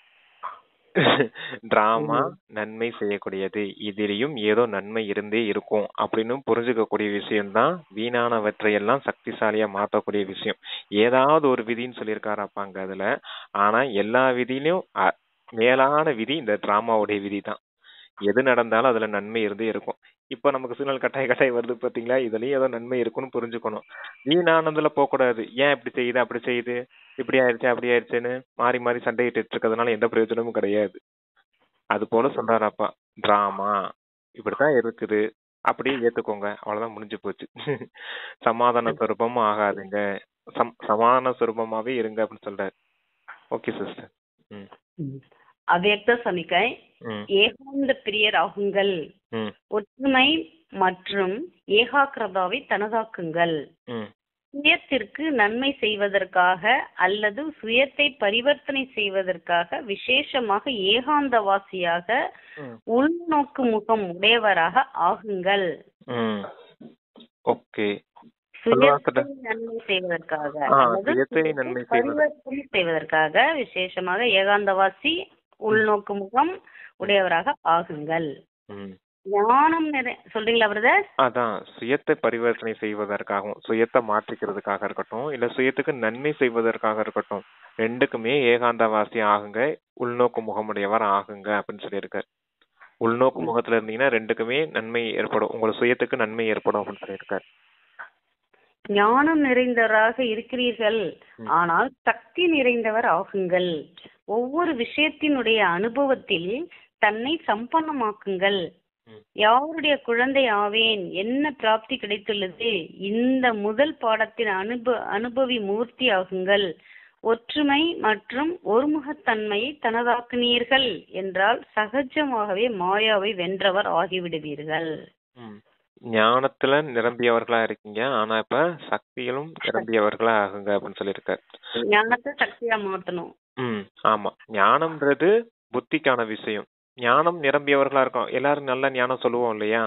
S2: டிராமா நன்மை செய்யக்கூடியது, இதிலையும் ஏதோ நன்மை இருந்தே இருக்கும் அப்படின்னு புரிஞ்சுக்கக்கூடிய விஷயம்தான் வீணானவற்றையெல்லாம் சக்திசாலியா மாற்றக்கூடிய விஷயம். ஏதாவது ஒரு விதின்னு சொல்லியிருக்காரு அப்பாங்க அதுல. ஆனா எல்லா விதியிலும் மேலான விதி இந்த டிராமாவுடைய விதி தான். எது நடந்தாலும் அதுல நன்மை இருந்தே இருக்கும். இப்ப நமக்கு சூழ்நிலை கட்டாய வருது பாத்தீங்களா, இதுலயும் ஏதோ நன்மை இருக்குன்னு புரிஞ்சுக்கணும். வீணானதுல போக கூடாது. ஏன் இப்படி செய்யுது அப்படி செய்யுது, இப்படி ஆயிடுச்சு அப்படி ஆயிடுச்சுன்னு மாறி மாறி சண்டையிட்டு இருக்கிறதுனால எந்த பிரயோஜனமும் கிடையாது. அது போல சொல்றாரு அப்பா, டிராமா இப்படித்தான் இருக்குது, அப்படியே ஏத்துக்கோங்க, அவ்வளவுதான், முடிஞ்சு போச்சு. சமாதான சொரூபமும் ஆகாதுங்க, சமாதான சொரூபமாவே இருங்க அப்படின்னு சொல்றாரு. Okay sister.
S1: அவ்யக்த சமிக்கை ஏகாந்த பிரியர் ஆகுங்கள், ஒற்றுமை மற்றும் ஏகாக்கிரதாவை தனதாக்குங்கள். சுயத்திற்கு நன்மை செய்வதற்காக அல்லது சுயத்தை பரிவர்த்தனை செய்வதற்காக விசேஷமாக ஏகாந்தவாசியாக உள்நோக்கு முகம் உடையவராக ஆகுங்கள். சுயத்தை நன்மை செய்வதற்காக பரிவர்த்தனை செய்வதற்காக விசேஷமாக ஏகாந்தவாசி உள்நோக்கு முகம் உடையவராக ஆகுங்கள். ஞானம் சொல்றீங்களா பிரதர்?
S2: அதான், சுயத்தை பரிவர்த்தனை செய்வதற்காகவும் சுயத்தை மாற்றிக்கிறதுக்காக இருக்கட்டும், இல்ல சுயத்துக்கு நன்மை செய்வதற்காக இருக்கட்டும், ரெண்டுக்குமே ஏகாந்தவாசி ஆகுங்க, உள்நோக்கு முகமுடையவர் ஆகுங்க அப்படின்னு சொல்லியிருக்காரு. உள்நோக்கு முகத்துல இருந்தீங்கன்னா ரெண்டுக்குமே நன்மை ஏற்படும், உங்களுக்கு சுயத்துக்கு நன்மை ஏற்படும் அப்படின்னு சொல்லியிருக்காரு.
S1: ஞானம் நிறைந்தவராக இருக்கிறீர்கள், ஆனால் சக்தி நிறைந்தவர் ஆகுங்கள். ஒவ்வொரு விஷயத்தினுடைய அனுபவத்தில் தன்னை சம்பன்னமாக்குங்கள். யாருடைய குழந்தை ஆவேன், என்ன பிராப்தி கிடைத்துள்ளது, இந்த முதல் பாடத்தின் அனுபவி மூர்த்தி ஆகுங்கள். ஒற்றுமை மற்றும் ஒருமுகத்தன்மையை தனதாக்குனீர்கள் என்றால் சகஜமாகவே மாயாவை வென்றவர் ஆகிவிடுவீர்கள்.
S2: ஞானத்துல நிரம்பியவர்களா இருக்கீங்க, ஆனா இப்ப சக்தியிலும் நிரம்பியவர்களா ஆகுங்க அப்படின்னு சொல்லியிருக்காரு.
S1: ஞானத்தை சக்தியா மாத்தணும்.
S2: ஆமா, ஞானம்ன்றது புத்திக்கான விஷயம். ஞானம் நிரம்பியவர்களா இருக்கும், எல்லாரும் நல்ல ஞானம் சொல்லுவோம் இல்லையா,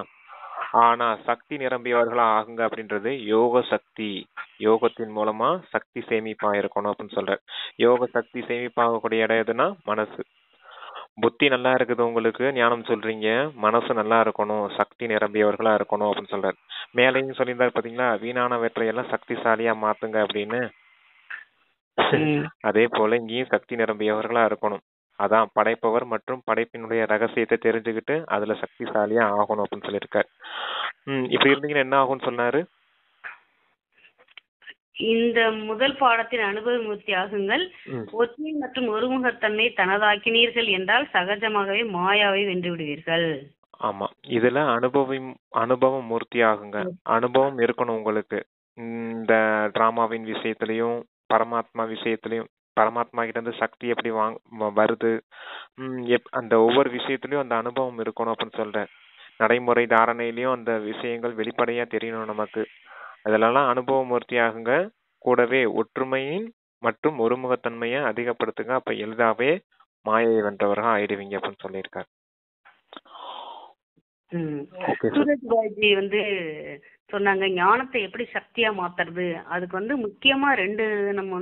S2: ஆனா சக்தி நிரம்பியவர்களா ஆகுங்க அப்படின்றது யோக சக்தி. யோகத்தின் மூலமா சக்தி சேமிப்பா இருக்கணும் அப்படின்னு சொல்ற. யோக சக்தி சேமிப்பாகக்கூடிய இடம் எதுனா மனசு. புத்தி நல்லா இருக்குது உங்களுக்கு, ஞானம் சொல்றீங்க, மனசு நல்லா இருக்கணும், சக்தி நிரம்பியவர்களா இருக்கணும் அப்படின்னு சொல்றாரு. மேலையும் சொல்லியிருந்தாரு பாத்தீங்களா, வீணானவற்றையெல்லாம் சக்திசாலியா மாத்துங்க அப்படின்னு. அதே போல இங்கேயும் சக்தி நிரம்பியவர்களா இருக்கணும். அதான் படைப்பவர் மற்றும் படைப்பினுடைய ரகசியத்தை தெரிஞ்சுக்கிட்டு அதுல சக்திசாலியா ஆகணும் அப்படின்னு சொல்லியிருக்காரு. இப்படி இருந்தீங்கன்னா என்ன ஆகும்னு சொன்னாரு?
S1: இந்த முதல் பாடத்தின் அனுபவ மூர்த்தி ஆகுங்கள். ஒற்றுமை மற்றும் ஒருமுகத்தன்மை தனதாக்கினீர்கள் என்றால் சகஜமாகவே மாயாவை வென்று விடுவீர்கள்.
S2: ஆமா, இதுல அனுபவ மூர்த்தி ஆகுங்க. அனுபவம் இருக்கணும் உங்களுக்கு. இந்த டிராமாவின் விஷயத்திலையும் பரமாத்மா விஷயத்திலையும், பரமாத்மா கிட்ட இருந்து சக்தி எப்படி வருது, அந்த ஒவ்வொரு விஷயத்திலயும் அந்த அனுபவம் இருக்கணும் அப்படின்னு சொல்ற. நடைமுறை தாரணையிலயும் அந்த விஷயங்கள் வெளிப்படையா தெரியணும் நமக்கு. அதெல்லாம் அனுபவ மூர்த்தி ஆகுங்க. கூடவே ஒற்றுமையின் மற்றும் ஒருமுகத்தன்மையை அதிகப்படுத்துங்க, அப்ப எளிதாவே மாயை வென்றவர்கள் ஆயிடுவீங்க அப்படின்னு சொல்லியிருக்காரு.
S1: சூரஜ்பாய்ஜி சொன்னாங்க ஞானத்தை எப்படி சக்தியா மாத்துறது. அதுக்கு முக்கியமா 2 நம்ம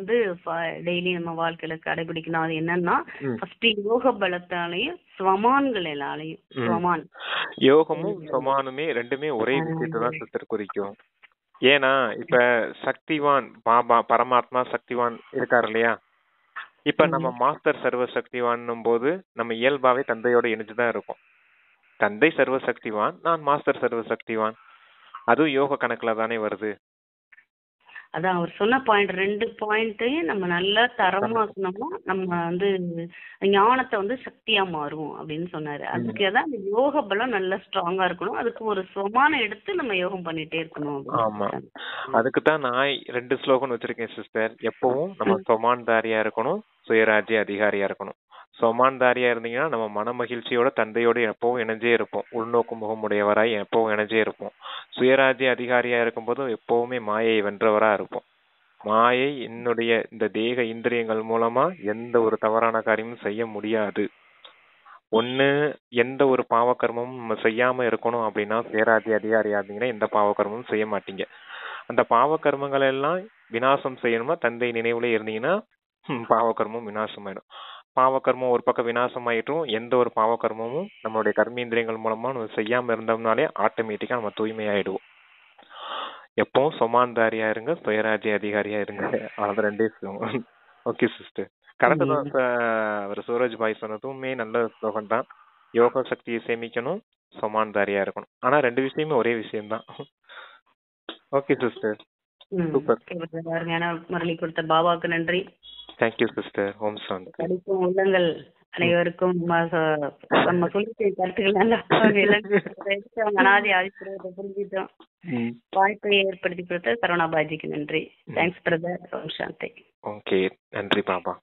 S1: டெய்லி நம்ம வாழ்க்கையில கடைபிடிக்கணும். அது என்னன்னா, ஃபர்ஸ்ட் யோக பலத்தாலையும் ஸ்வமான்களாலையும். ஸ்வமான்
S2: யோகமும் ஸ்வமானுமே ரெண்டுமே ஒரே விஷயத்தை தான் சித்தர் குறிக்கும். ஏன்னா இப்ப சக்திவான் பாபா பரமாத்மா சக்திவான் இருக்காரு இல்லையா, இப்ப நம்ம மாஸ்டர் சர்வ சக்திவான் போது நம்ம இயல்பாவே தந்தையோட இணைஞ்சுதான் இருக்கும். தந்தை சர்வ சக்திவான், நான் மாஸ்டர் சர்வ சக்திவான், அதுவும் யோக கணக்குல தானே வருது.
S1: அதான் அவர் சொன்ன பாயிண்ட் 2 பாயிண்ட்டையும் நம்ம நல்லா தரமாக்கணும்னா நம்ம ஞானத்தை சக்தியா மாறும் அப்படின்னு சொன்னாரு. அதுக்கு தான் அந்த யோக பலம் நல்லா ஸ்ட்ராங்கா இருக்கணும். அதுக்கு ஒரு சுவமான எடுத்து நம்ம யோகம் பண்ணிட்டே இருக்கணும்.
S2: ஆமா, அதுக்கு தான் நான் 2 ஸ்லோகன் வச்சிருக்கேன் சிஸ்டர். எப்பவும் நம்ம சுவமான்தாரியா இருக்கணும், சுயராஜ்ய அதிகாரியா இருக்கணும். சுவமான்தாரியா இருந்தீங்கன்னா நம்ம மன மகிழ்ச்சியோட தந்தையோட எப்பவும் இணைஞ்சே இருப்போம், உள்நோக்கு முகமுடையவராய் எப்பவும் இணைஞ்சே இருப்போம். சுயராஜ்ய அதிகாரியா இருக்கும்போது எப்பவுமே மாயை வென்றவரா இருப்போம். மாயை என்னுடைய இந்த தேக இந்திரியங்கள் மூலமா எந்த ஒரு தவறான காரியமும் செய்ய முடியாது. ஒண்ணு எந்த ஒரு பாவகர்மமும் நம்ம செய்யாம இருக்கணும் அப்படின்னா, சுயராஜ்ய அதிகாரியா இருந்தீங்கன்னா எந்த பாவகர்மமும் செய்ய மாட்டீங்க. அந்த பாவகர்மங்கள் எல்லாம் விநாசம் செய்யணுமா தந்தை நினைவுல இருந்தீங்கன்னா பாவகர்மம் விநாசம் ஆயிடும். பாவகர்மம் ஒரு பக்கம் விநாசம் ஆயிட்டும், எந்த ஒரு பாவகர்மமும் நம்மளுடைய கர்மேந்திரியங்கள் மூலமா நம்ம செய்யாம இருந்தோம்னாலே ஆட்டோமேட்டிக்கா நம்ம தூய்மையாயிடுவோம். எப்பவும் சுமான்தாரியா இருங்க, சுயராஜ்ய அதிகாரியா இருங்க. அது 2 சொல்லுவோம். ஓகே சிஸ்டர், கரெக்ட் தான். அவர் சூரஜ் பாய் சொன்னதுமே நல்ல ஸ்லோகம் தான். யோக சக்தியை சேமிக்கணும், சமான்தாரியா இருக்கணும். ஆனா 2 விஷயமே ஒரே விஷயம்தான். Okay sister, super.
S1: அருமையான முரளி கொடுத்த பாபாவுக்கு நன்றி.
S2: Thank you sister. ஓம் சாந்தி.
S1: படிக்கும் உள்ளங்கள் அனைவருக்கும் நம்ம சொல்லிய கருத்துக்கள் நல்லா அனாதி ஆதிபுரத்தை புரிஞ்சுட்டோம். வாய்ப்பை ஏற்படுத்தி கொடுத்த சரவணாபாஜிக்கு நன்றி. Thanks brother. ஓம் சாந்தி.
S2: ஓகே, நன்றி பாபா.